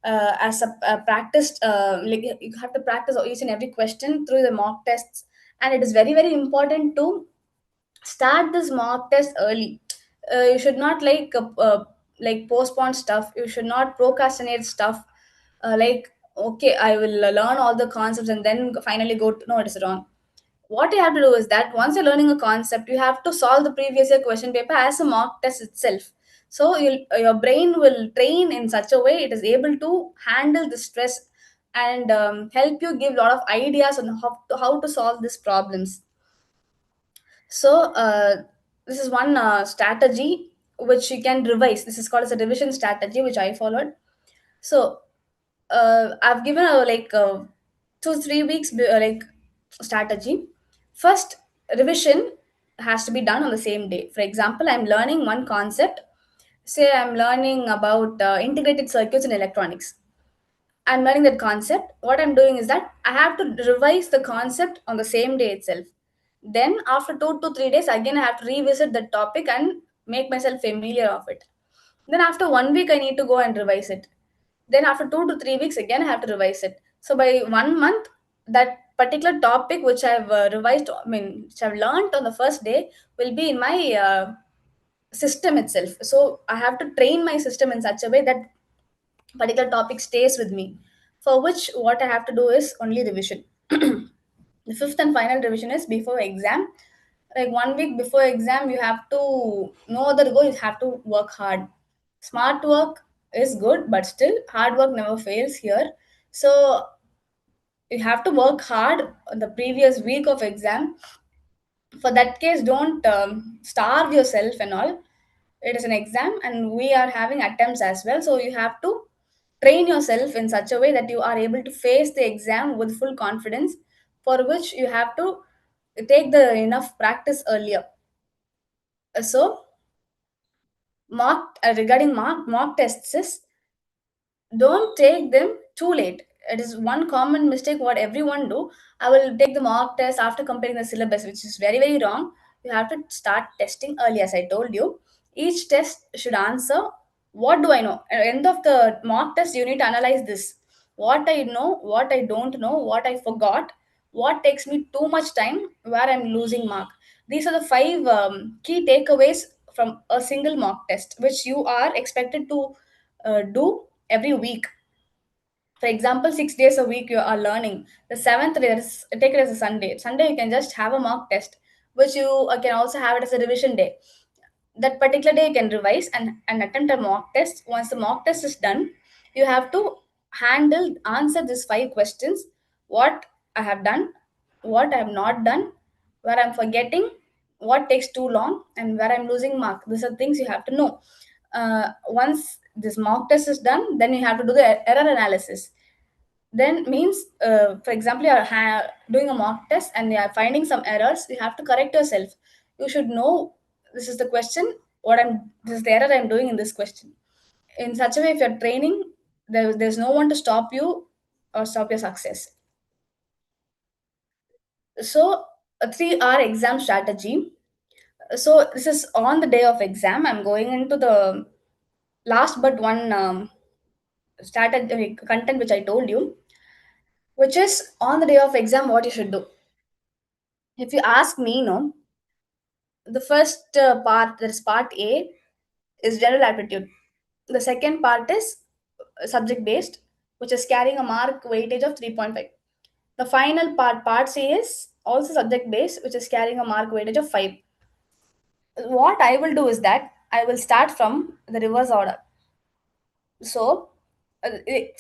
Speaker 1: as a practiced like you have to practice each and every question through the mock tests. And it is very very important to start this mock test early. You should not like postpone stuff. You should not procrastinate stuff. Like, okay, I will learn all the concepts and then finally go to, no, it is wrong. What you have to do is that once you're learning a concept, you have to solve the previous year question paper as a mock test itself. So your brain will train in such a way it is able to handle the stress and help you give a lot of ideas on how to solve these problems. So this is one strategy which you can revise. This is called as a revision strategy, which I followed. So I've given a like 2 3 weeks like strategy. First, revision has to be done on the same day. For example, I'm learning one concept. Say I'm learning about integrated circuits in electronics. I'm learning that concept. What I'm doing is that I have to revise the concept on the same day itself. Then after 2 to 3 days, again I have to revisit the topic and make myself familiar of it. Then after 1 week, I need to go and revise it. Then after 2 to 3 weeks, again I have to revise it. So by 1 month, that particular topic which I've revised, I mean, which I've learned on the first day, will be in my system itself. So I have to train my system in such a way that particular topic stays with me, for which what I have to do is only revision. The fifth and final revision is before exam. Like 1 week before exam, you have to, no other go, you have to work hard. Smart work is good, but still hard work never fails here. So you have to work hard on the previous week of exam. For that case, don't starve yourself and all. It is an exam and we are having attempts as well, so you have to train yourself in such a way that you are able to face the exam with full confidence, for which you have to take the enough practice earlier. So regarding mock tests is, don't take them too late. It is one common mistake what everyone do. I will take the mock test after comparing the syllabus, which is very very wrong. You have to start testing early, as I told you. Each test should answer, what do I know? At the end of the mock test, you need to analyze this: what I know, what I don't know, what I forgot, what takes me too much time, where I'm losing mark. These are the five key takeaways from a single mock test, which you are expected to do every week. For example, 6 days a week you are learning. The seventh day, take it as a Sunday. Sunday you can just have a mock test, which you can also have it as a revision day. That particular day you can revise and attempt a mock test. Once the mock test is done, you have to answer these five questions: what I have done, what I have not done, where I'm forgetting, what takes too long, and where I'm losing mark. These are things you have to know. Once this mock test is done, then you have to do the error analysis. Then means, for example, you are doing a mock test and you are finding some errors, you have to correct yourself. You should know, this is the question, this is the error I'm doing in this question. In such a way, if you're training, there's no one to stop you or stop your success. So a 3R exam strategy. So this is on the day of exam. I'm going into the last but one strategy content which I told you, which is on the day of exam what you should do. If you ask me, no, the first part, that is part A, is general aptitude. The second part is subject based, which is carrying a mark weightage of 3.5. The final part, part C, is also subject based, which is carrying a mark weightage of 5. What I will do is that I will start from the reverse order. So,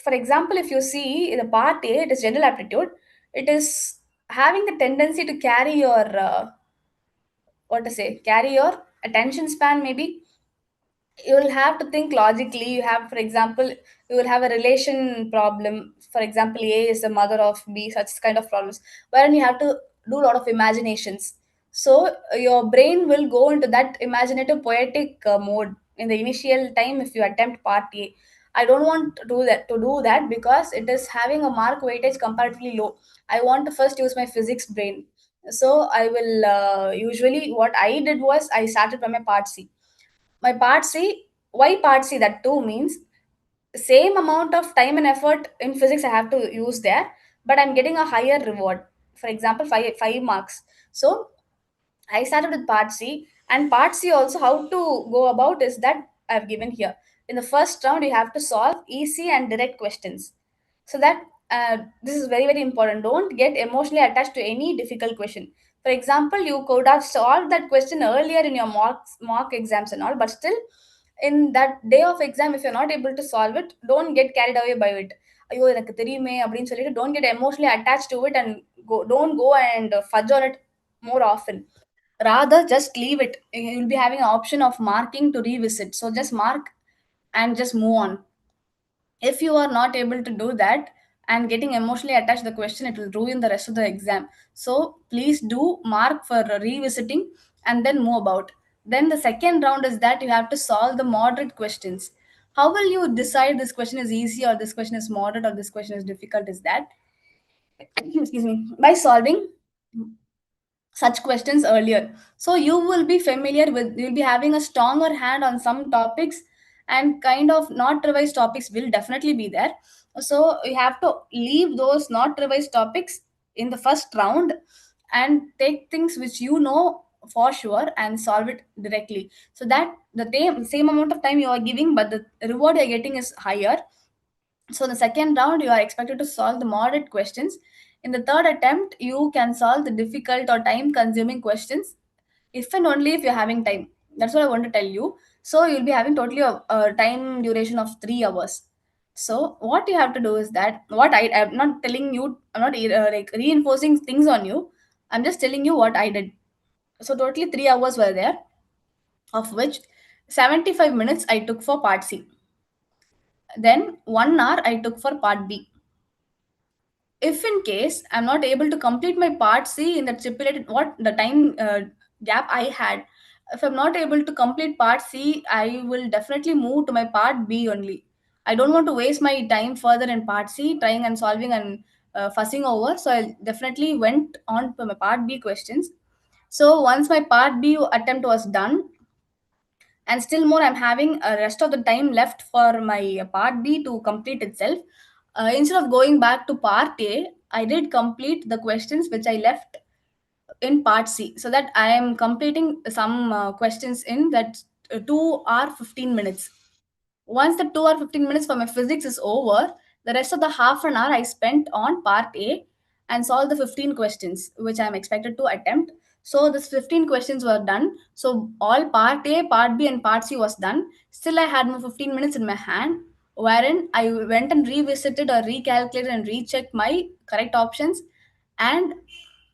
Speaker 1: for example, if you see the part A, it is general aptitude. It is having the tendency to carry your carry your attention span. Maybe you will have to think logically. You have, for example, you will have a relation problem. For example, A is the mother of B, such kind of problems, wherein you have to do a lot of imaginations. So your brain will go into that imaginative poetic mode in the initial time if you attempt part A. I don't want to do that because it is having a mark weightage comparatively low. I want to first use my physics brain. So I will usually, what I did was I started from my part C. My part C, why part C? That too means same amount of time and effort in physics I have to use there, but I'm getting a higher reward. For example, five marks. So I started with part C, and part C also how to go about is that I've given here. In the first round, you have to solve easy and direct questions. So that this is very very important. Don't get emotionally attached to any difficult question. For example, you could have solved that question earlier in your mock exams and all, but still in that day of exam, if you're not able to solve it, don't get carried away by it. ஐயோ எனக்கு தெரியுமே அப்படின்னு சொல்லிட்டு don't get emotionally attached to it and don't go and fudge on it more often. Rather, just leave it. You'll be having an option of marking to revisit. So just mark and just move on. If you are not able to do that and getting emotionally attached to the question, it will ruin the rest of the exam. So please do mark for revisiting and then move about. Then the second round is that you have to solve the moderate questions. How will you decide this question is easy or this question is moderate or this question is difficult? Is that excuse me, by solving such questions earlier. So you will be familiar with, you'll be having a stronger hand on some topics, and kind of not revised topics will definitely be there. So you have to leave those not revised topics in the first round and take things which you know for sure and solve it directly, so that the same amount of time you are giving but the reward you're getting is higher. So in the second round, you are expected to solve the moderate questions. In the third attempt, you can solve the difficult or time-consuming questions if and only if you're having time. That's what I want to tell you. So you'll be having totally a time duration of 3 hours. So what you have to do is that I'm not telling you, I'm not like reinforcing things on you. I'm just telling you what I did. So totally 3 hours were there, of which 75 minutes I took for part C. Then 1 hour I took for part B. If in case I'm not able to complete my part C in that stipulated what the time gap I had, if I'm not able to complete part C, I will definitely move to my part B only. I don't want to waste my time further in part C trying and solving and fussing over. So I definitely went on to my part B questions. So once my part B attempt was done, and still more I'm having a rest of the time left for my part B to complete itself. Instead of going back to part A, I did complete the questions which I left in part C, so that I am completing some questions in that 2 hour 15 minutes. Once the 2 or 15 minutes for my physics is over, the rest of the half an hour I spent on part A and solved the 15 questions which I am expected to attempt. So this 15 questions were done. So all part A, part B, and part C was done. Still, I had my 15 minutes in my hand, wherein I went and revisited or recalculated and rechecked my correct options, and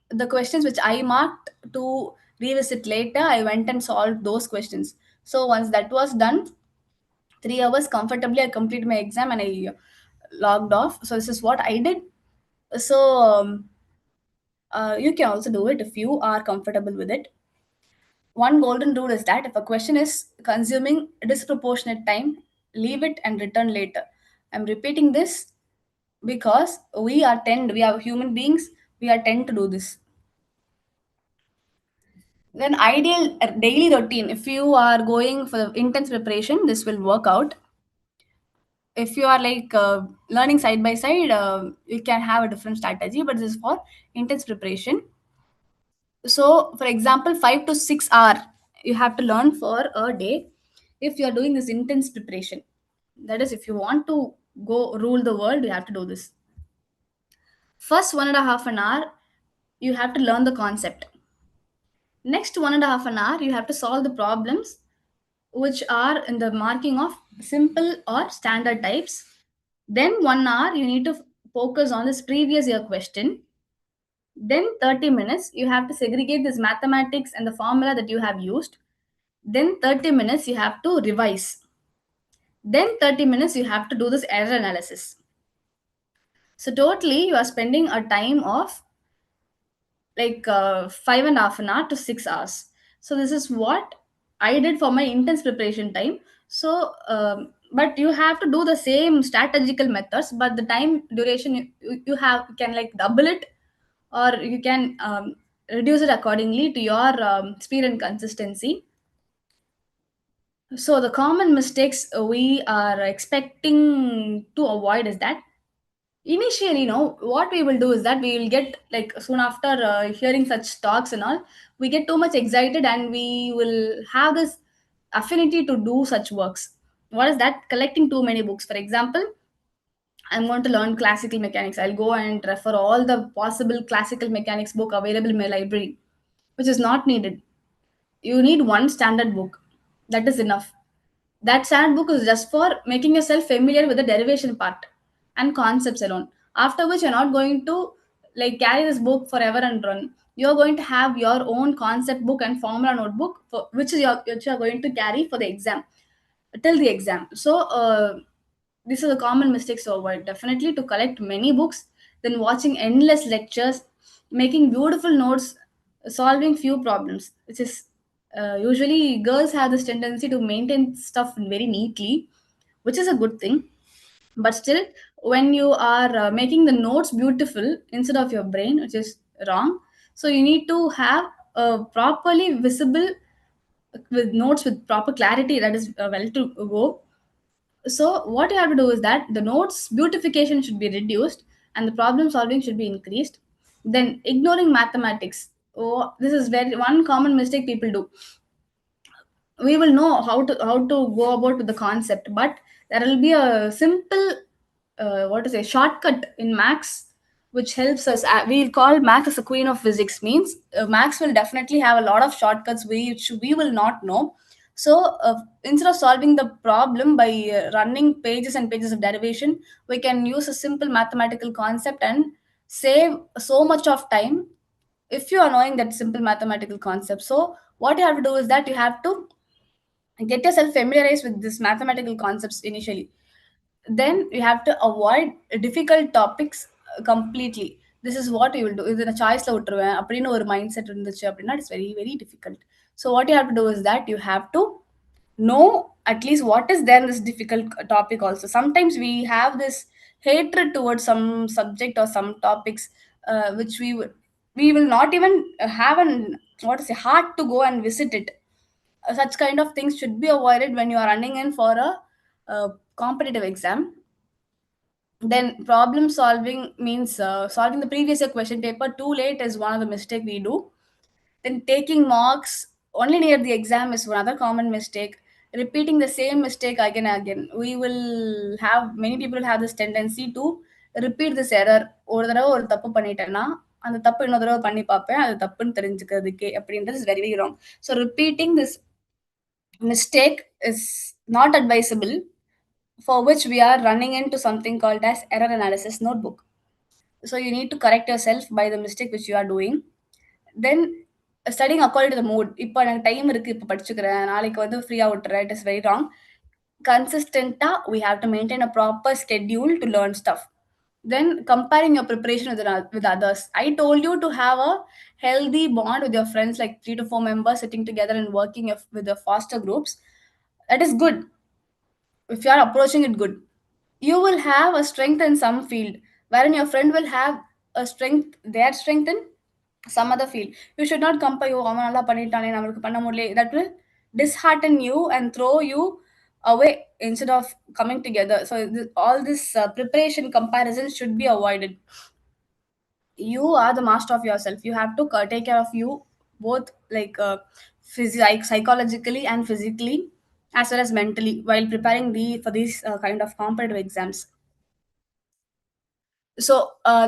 Speaker 1: the questions which I marked to revisit later, I went and solved those questions. So once that was done, 3 hours comfortably I completed my exam and I logged off. So this is what I did. So you can also do it if you are comfortable with it. One golden rule is that if a question is consuming disproportionate time, leave it and return later. I'm repeating this because we are human beings, we are tend to do this. Then ideal daily routine, if you are going for intense preparation, this will work out. If you are like learning side by side, you can have a different strategy, but this is for intense preparation. So for example, 5 to 6 hour you have to learn for a day if you are doing this intense preparation. That is, if you want to go rule the world, you have to do this. First 1.5 an hour you have to learn the concept. Next 1.5 an hour you have to solve the problems which are in the marking of simple or standard types. Then 1 hour you need to focus on this previous year question. Then 30 minutes you have to segregate this mathematics and the formula that you have used. Then 30 minutes you have to revise. Then 30 minutes you have to do this error analysis. So totally you are spending a time of like 5.5 an hour to 6 hours. So this is what I did for my intense preparation time. So but you have to do the same strategical methods, but the time duration you have can like double it, or you can reduce it accordingly to your speed and consistency. So the common mistakes we are expecting to avoid is that initially, what we will do is that we will get like soon after hearing such talks and all, we get too much excited and we will have this affinity to do such works. What is that? Collecting too many books. For example, I'm going to learn classical mechanics. I'll go and refer all the possible classical mechanics book available in my library, which is not needed. You need one standard book. That is enough. That standard book is just for making yourself familiar with the derivation part and concepts alone. After which you're not going to like carry this book forever and run. You're going to have your own concept book and formula notebook for which you're going to carry for the exam till the exam. So these are the common mistakes to avoid. Definitely to collect many books, then watching endless lectures, making beautiful notes, solving few problems, which is usually girls have this tendency to maintain stuff very neatly, which is a good thing. But still, when you are making the notes beautiful instead of your brain, which is wrong, so you need to have a properly visible with notes with proper clarity, that is well to go. So what you have to do is that the notes beautification should be reduced and the problem solving should be increased. Then ignoring mathematics. Oh, this is very one common mistake people do. We will know how to go about with the concept, but there will be a simple what to say shortcut in max which helps us. We'll call max as a queen of physics, means max will definitely have a lot of shortcuts which we will not know. So instead of solving the problem by running pages and pages of derivation, we can use a simple mathematical concept and save so much of time if you are knowing that simple mathematical concept. So what you have to do is that you have to get yourself familiarized with this mathematical concepts initially. Then you have to avoid difficult topics completely. This is what you will do. இது நான் சாய்ஸ்ல விட்டுருவேன் அப்படின்னு ஒரு mind set இருந்துச்சு அப்படின்னா it's very very difficult. So what you have to do is that you have to know at least what is there in this difficult topic also. Sometimes we have this hatred towards some subject or some topics, which we will not even have an what is a heart to go and visit it. Such kind of things should be avoided when you are running in for a competitive exam. Then problem solving means solving the previous year question paper too late is one of the mistake we do. Then taking marks only near the exam is another common mistake. Repeating the same mistake again and again. We will have many people have this tendency to repeat this error. ஒரு தடவை ஒரு தப்பு பண்ணிட்டேன்னா அந்த தப்பு இன்னொரு தடவை பண்ணி பார்ப்பேன் அது தப்புன்னு தெரிஞ்சுக்கிறதுக்கே அப்படின்றது is very very wrong. So repeating this mistake is not advisable, for which we are running into something called as error analysis notebook. So you need to correct yourself by the mistake which you are doing. Then studying according to the mood. இப்போ எனக்கு time இருக்கு இப்போ படிச்சுக்கிறேன் நாளைக்கு வந்து ஃப்ரீயா விட்டுறேன், it is very wrong. Consistenta we have to maintain a proper schedule to learn stuff. Then comparing your preparation with others. I told you to have a healthy bond with your friends, like 3 to 4 members sitting together and working with the faster groups. That is good if you are approaching it good. You will have a strength in some field, wherein your friend will have a strength, their strength in some other field. You should not compare you அவன் நல்லா பண்ணிட்டானே நம்மளுக்கு பண்ண முடியல. That will dishearten you and throw you away instead of coming together. So all this preparation comparison should be avoided. You are the master of yourself. You have to take care of you both, like psychologically and physically, as well as mentally, while preparing for these kind of competitive exams. So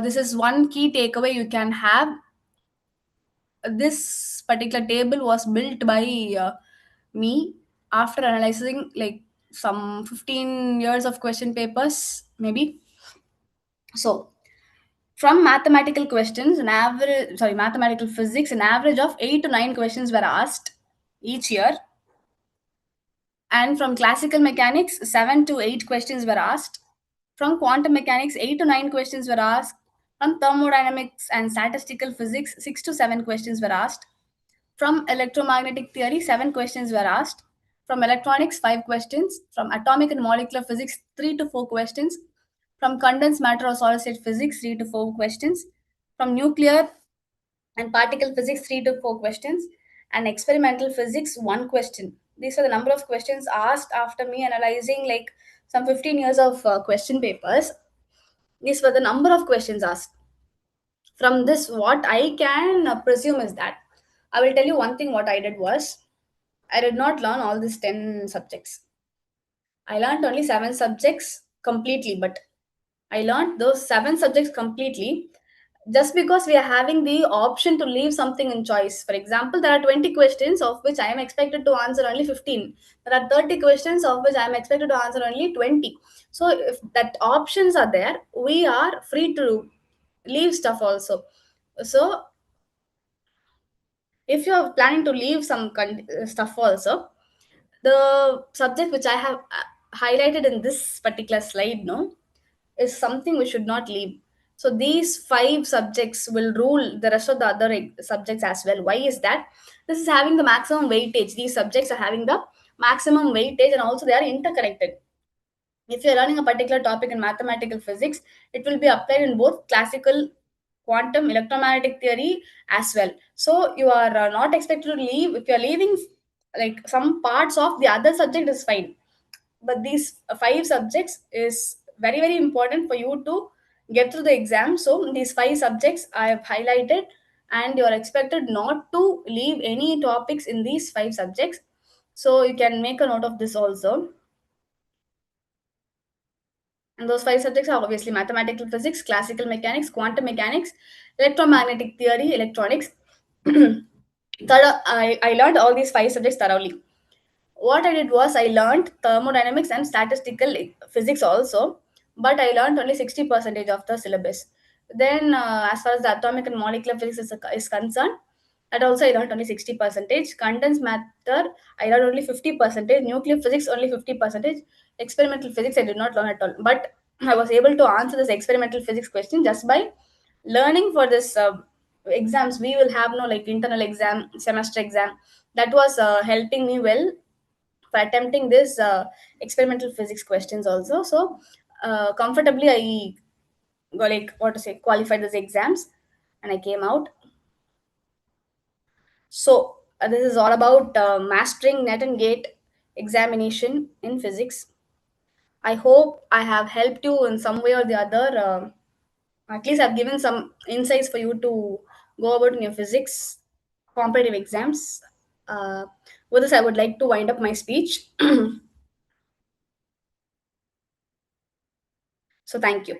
Speaker 1: this is one key takeaway you can have. This particular table was built by me after analyzing like some 15 years of question papers maybe. So from mathematical questions, mathematical physics, an average of 8 to 9 questions were asked each year. And from classical mechanics, 7 to 8 questions were asked. From quantum mechanics, 8 to 9 questions were asked. From thermodynamics and statistical physics, 6 to 7 questions were asked. From electromagnetic theory, 7 questions were asked. From electronics, 5 questions. From atomic and molecular physics, 3 to 4 questions. From condensed matter or solid state physics, 3 to 4 questions. From nuclear and particle physics, 3 to 4 questions. And experimental physics, 1 question. These are the number of questions asked after me analyzing like some 15 years of question papers. These were the number of questions asked. From this, what I can presume is that I will tell you one thing. What I did was I did not learn all these 10 subjects. I learned only 7 subjects completely, but I learned those 7 subjects completely just because we are having the option to leave something in choice. For example, there are 20 questions of which I am expected to answer only 15. There are 30 questions of which I am expected to answer only 20. So if that options are there, we are free to leave stuff also. So if you are planning to leave some stuff also, the subject which I have highlighted in this particular slide, no, is something we should not leave. So these 5 subjects will rule the rest of the other subjects as well. Why is that? This is having the maximum weightage. These subjects are having the maximum weightage and also they are interconnected. If you're learning a particular topic in mathematical physics, it will be applied in both classical, quantum, electromagnetic theory as well. So you are not expected to leave. If you're leaving like some parts of the other subject is fine, but these 5 subjects is very very important for you to get through the exam. So these 5 subjects I have highlighted, and you are expected not to leave any topics in these 5 subjects. So you can make a note of this also. And those 5 subjects are obviously mathematical physics, classical mechanics, quantum mechanics, electromagnetic theory, electronics. I learned all these 5 subjects thoroughly. What I did was I learned thermodynamics and statistical physics also, but I learned only 60% of the syllabus. Then, as far as the atomic and molecular physics is concerned, that also I learned only 60%. Condensed matter, I learned only 50%. Nuclear physics, only 50%. Experimental physics, I did not learn at all. But I was able to answer this experimental physics question just by learning for this exams. We will have no like internal exam, semester exam. That was helping me well for attempting this experimental physics questions also. So comfortably I got like what to say qualified these exams and I came out. So this is all about mastering net and gate examination in physics. I hope I have helped you in some way or the other. At least I've given some insights for you to go about in your physics competitive exams. With this, I would like to wind up my speech. So thank you.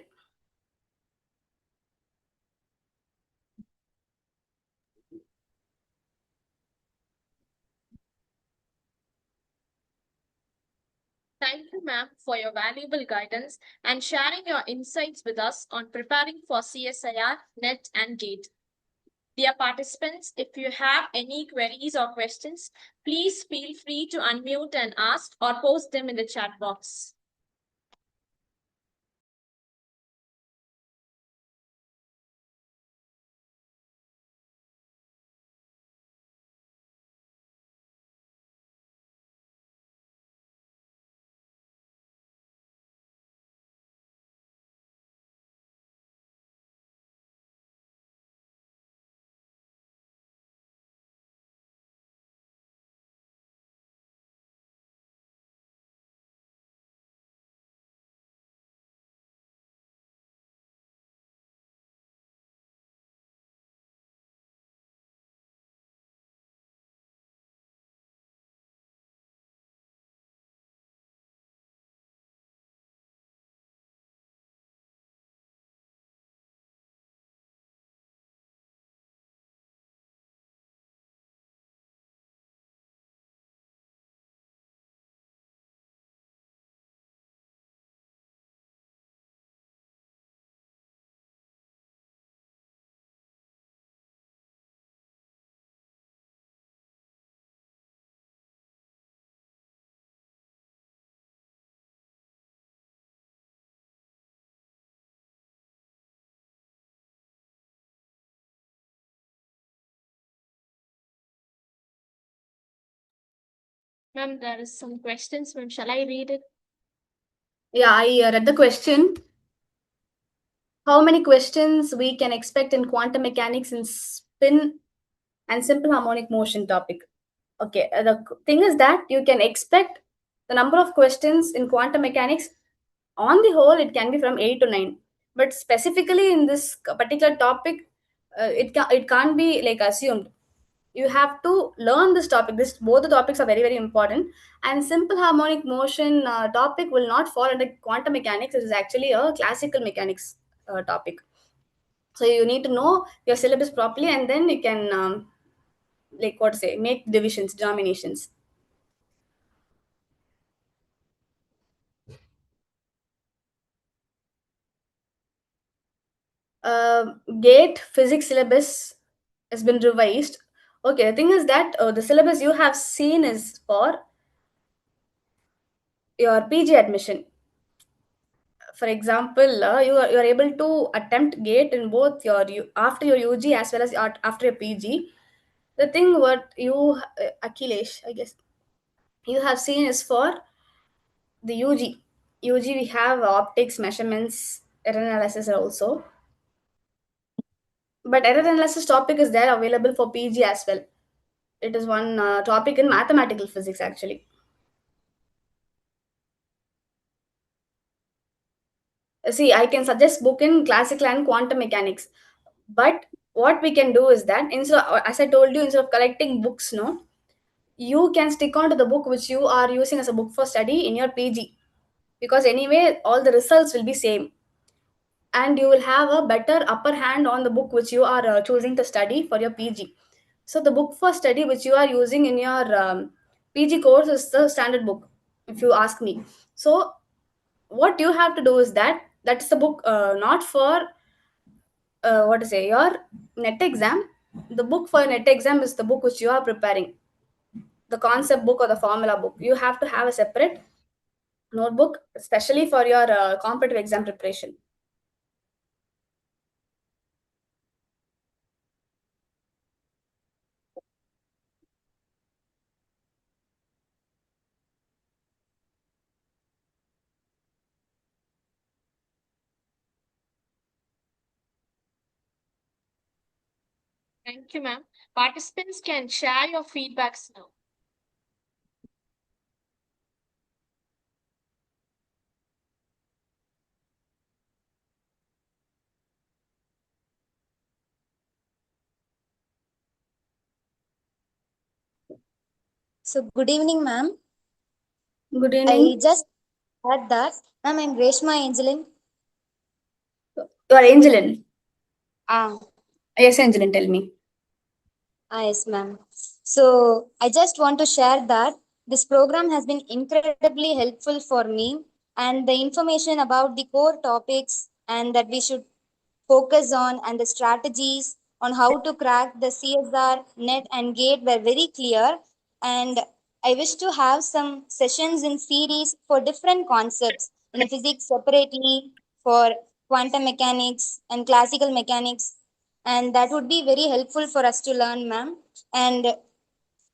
Speaker 3: Thank you, ma'am, for your valuable guidance and sharing your insights with us on preparing for CSIR, NET, and GATE. Dear participants, if you have any queries or questions, please feel free to unmute and ask or post them in the chat box. Ma'am, there is some questions. Ma'am, shall I read it?
Speaker 1: Yeah, I read the question. How many questions we can expect in quantum mechanics in spin and simple harmonic motion topic? Okay, thing is that you can expect the number of questions in quantum mechanics on the whole it can be from 8 to 9, but specifically in this particular topic it can't be like assumed. You have to learn this topic. This both the topics are very very important, and simple harmonic motion topic will not fall under quantum mechanics. It is actually a classical mechanics topic. So you need to know your syllabus properly, and then you can like what to say make divisions, denominations. Gate physics syllabus has been revised. Okay, the thing is that the syllabus you have seen is for your PG admission. For example, you are able to attempt gate in both your after your UG as well as after your PG. The thing what you Akhilesh, I guess you have seen is for the UG. UG we have optics, measurements, error analysis also. But error analysis topic is there available for PG as well. It is one topic in mathematical physics actually. See, I can suggest book in classical and quantum mechanics, but what we can do is that instead of, as I told you, instead of collecting books, no, you can stick on to the book which you are using as a book for study in your PG, because anyway all the results will be same, and you will have a better upper hand on the book which you are choosing to study for your PG. So the book for study which you are using in your PG course is the standard book, if you ask me. So what you have to do is that that's the book not for what to say, your net exam, the book for net exam is the book which you are preparing, the concept book or the formula book. You have to have a separate notebook, especially for your competitive exam preparation.
Speaker 3: Thank you, ma'am. Participants can share your feedbacks now.
Speaker 7: So, good evening, ma'am.
Speaker 1: Good
Speaker 7: I
Speaker 1: evening.
Speaker 7: just heard that. Ma'am, I'm Reshma Angelin.
Speaker 1: You are Angelin.
Speaker 7: Ah,
Speaker 1: Yes, Angelin, tell me.
Speaker 7: yes, ma'am. So, I just want to share that this program has been incredibly helpful for me, and the information about the core topics and that we should focus on and the strategies on how to crack the CSR, NET, and GATE were very clear. And I wish to have some sessions in series for different concepts in physics separately, for quantum mechanics and classical mechanics. And that would be very helpful for us to learn, ma'am. And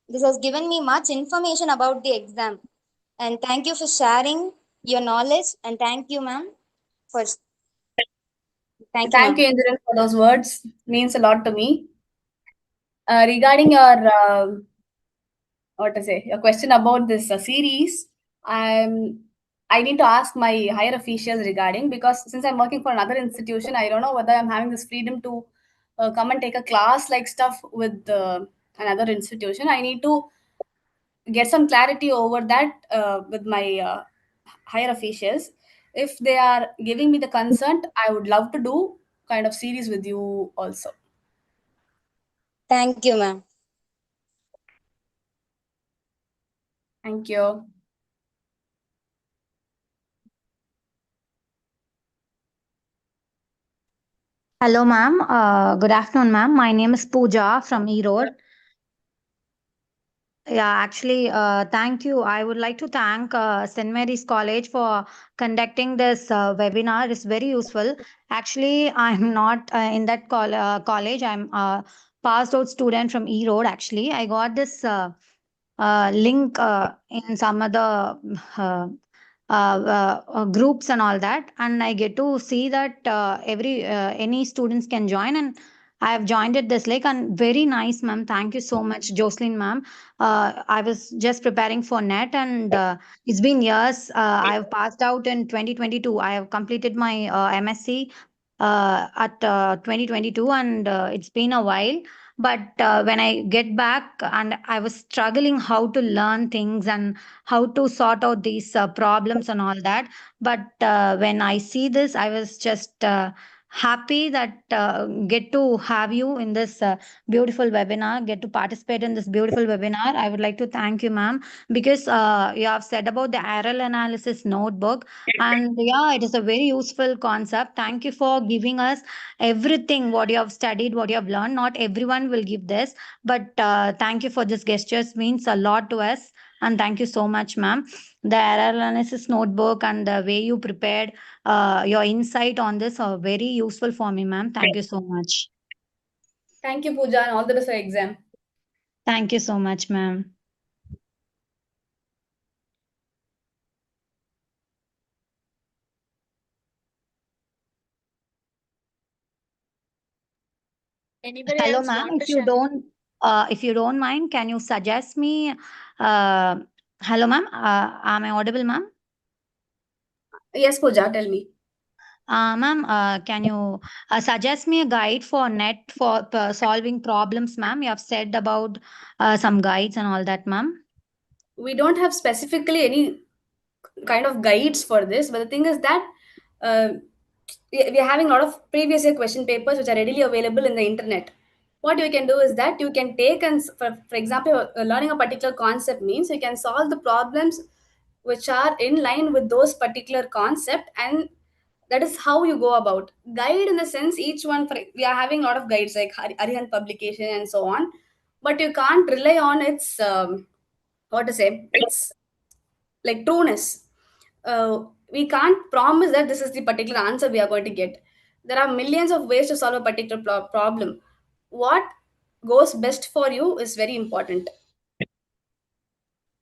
Speaker 7: this has given me much information about the exam. And thank you for sharing your knowledge. And thank you, ma'am, for thank you,
Speaker 1: Thank
Speaker 7: ma'am.
Speaker 1: you, Angelin, for those words. Means a lot to me. Regarding your what to say, your question about this series, I'm I need to ask my higher officials regarding, because since I'm working for another institution, I don't know whether I'm having this freedom to come and take a class like stuff with another institution. I need to get some clarity over that with my higher officials. If they are giving me the consent, I would love to do kind of series with you also.
Speaker 7: Thank you, ma'am.
Speaker 1: Thank you.
Speaker 6: Hello, ma'am. Good afternoon, ma'am. My name is Pooja from Erode. Yeah, actually, thank you. I would like to thank St. Mary's College for conducting this webinar. It's very useful. Actually, I'm not in that college. I'm a passed out student from Erode. Actually, I got this link in some other groups and all that, and I get to see that every any students can join, and I have joined it this link, and very nice, ma'am. Thank you so much, Jocelyn, ma'am. I was just preparing for net, and it's been years. I have passed out in 2022. I have completed my MSc at 2022, and it's been a while. But when I get back, and I was struggling how to learn things and how to sort out these problems and all that. But when I see this, I was just happy that get to have you in this beautiful webinar, get to participate in this beautiful webinar. I would like to thank you, ma'am, because you have said about the error analysis notebook, and yeah, it is a very useful concept. Thank you for giving us everything what you have studied, what you have learned. Not everyone will give this, but thank you for this gestures, means a lot to us. And thank you so much, ma'am. The error analysis notebook and the way you prepared your insight on this are very useful for me, ma'am. Thank you so much.
Speaker 1: Thank you, Pooja, and all the best for your exam.
Speaker 6: Thank you so much, ma'am.
Speaker 3: Anybody
Speaker 6: Hello,
Speaker 3: else
Speaker 6: ma'am.
Speaker 3: want to share?
Speaker 6: If you don't mind, can you suggest me? Hello, ma'am. Am I audible, ma'am?
Speaker 1: Yes, Pooja, tell me.
Speaker 6: Ma'am, can you suggest me a guide for net for solving problems, ma'am? You have said about some guides and all that, ma'am.
Speaker 1: We don't have specifically any kind of guides for this, but the thing is that uh, we are having a lot of previous year question papers which are readily available in the internet. What you can do is that you can take and for example, learning a particular concept means you can solve the problems which are in line with those particular concept, and That is how you go about. Guide in the sense, each one, we are having a lot of guides like Arihant publication and so on, but you can't rely on its, what to say, its like trueness. We can't promise that this is the particular answer we are going to get. There are millions of ways to solve a particular problem. What goes best for you is very important.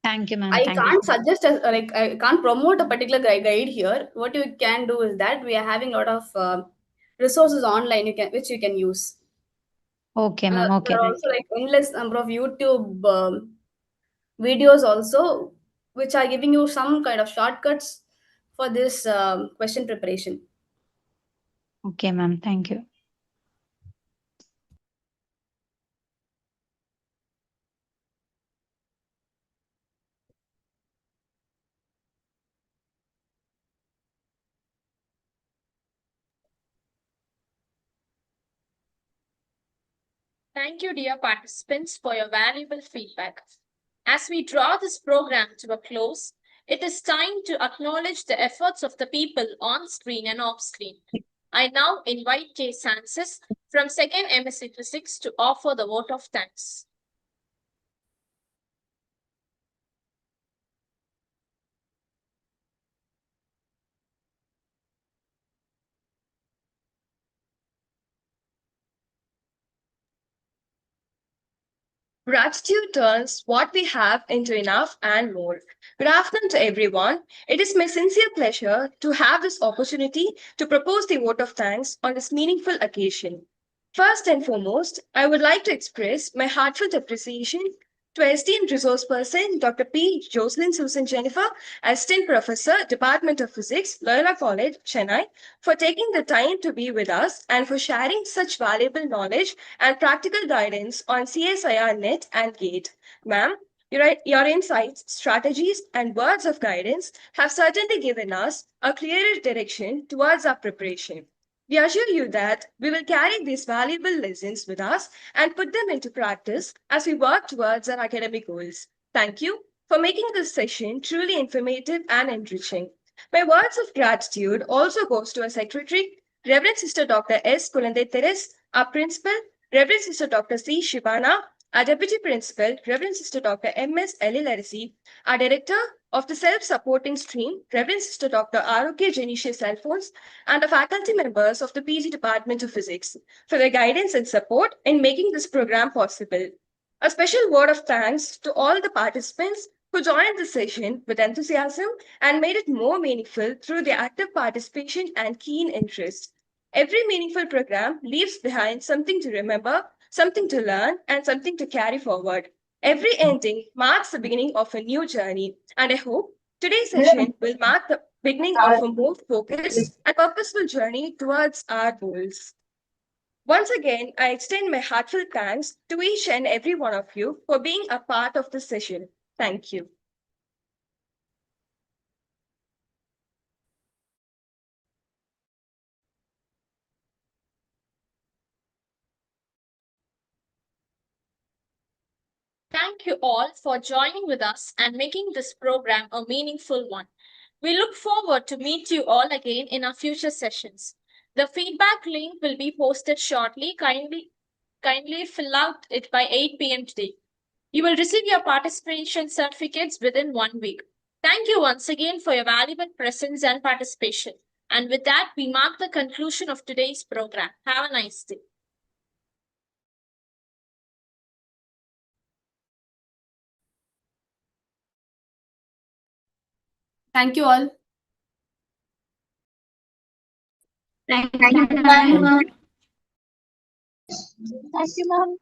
Speaker 6: Thank you, ma'am.
Speaker 1: I
Speaker 6: Thank you
Speaker 1: can't
Speaker 6: so much.
Speaker 1: suggest like I can't promote a particular guide here. What you can do is that we are having a lot of resources online which you can use.
Speaker 6: Okay, ma'am.
Speaker 1: There
Speaker 6: Okay.
Speaker 1: are also like endless number of YouTube videos also, which are giving you some kind of shortcuts for this question preparation.
Speaker 6: Okay, ma'am. Thank you.
Speaker 3: Thank you, dear participants, for your valuable feedback. As we draw this program to a close, it is time to acknowledge the efforts of the people on screen and off screen. I now invite K. Sansis from 2nd MSc Physics to offer the vote of thanks.
Speaker 8: Gratitude turns what we have into enough and more. Good afternoon to everyone. It is my sincere pleasure to have this opportunity to propose the vote of thanks on this meaningful occasion. First and foremost, I would like to express my heartfelt appreciation to esteemed resource person Dr. P. Jocelyn Susan Jennifer, Assistant Professor, Department of Physics, Loyola College, Chennai, for taking the time to be with us and for sharing such valuable knowledge and practical guidance on CSIR-NET and GATE. Ma'am, your insights, strategies, and words of guidance have certainly given us a clearer direction towards our preparation. We assure you that we will carry these valuable lessons with us and put them into practice as we work towards our academic goals. Thank you for making this session truly informative and enriching. My words of gratitude also goes to our secretary, Reverend Sister Dr. S. Kulande Teres, our principal, Reverend Sister Dr. C. Shibana, our deputy principal, Reverend Sister Dr. M.S. Elilarisi, our director of the self-supporting stream, Reverend Sister Dr. R.O.K. Genetius Alphonse, and the faculty members of the PG Department of Physics for their guidance and support in making this program possible. A special word of thanks to all the participants who joined the session with enthusiasm and made it more meaningful through their active participation and keen interest. Every meaningful program leaves behind something to remember, something to learn, and something to carry forward. Every ending marks the beginning of a new journey, and I hope today's session will mark the beginning of a more focused and purposeful journey towards our goals. Once again, I extend my heartfelt thanks to each and every one of you for being a part of the session. Thank you.
Speaker 3: Thank you all for joining with us and making this program a meaningful one. We look forward to meet you all again in our future sessions. The feedback link will be posted shortly. Kindly fill out it by 8 p.m. today. You will receive your participation certificates within 1 week. Thank you once again for your valuable presence and participation. And with that, we mark the conclusion of today's program. Have a nice day.
Speaker 1: Thank you all.
Speaker 7: Thank you, ma'am.
Speaker 3: Thank you, ma'am.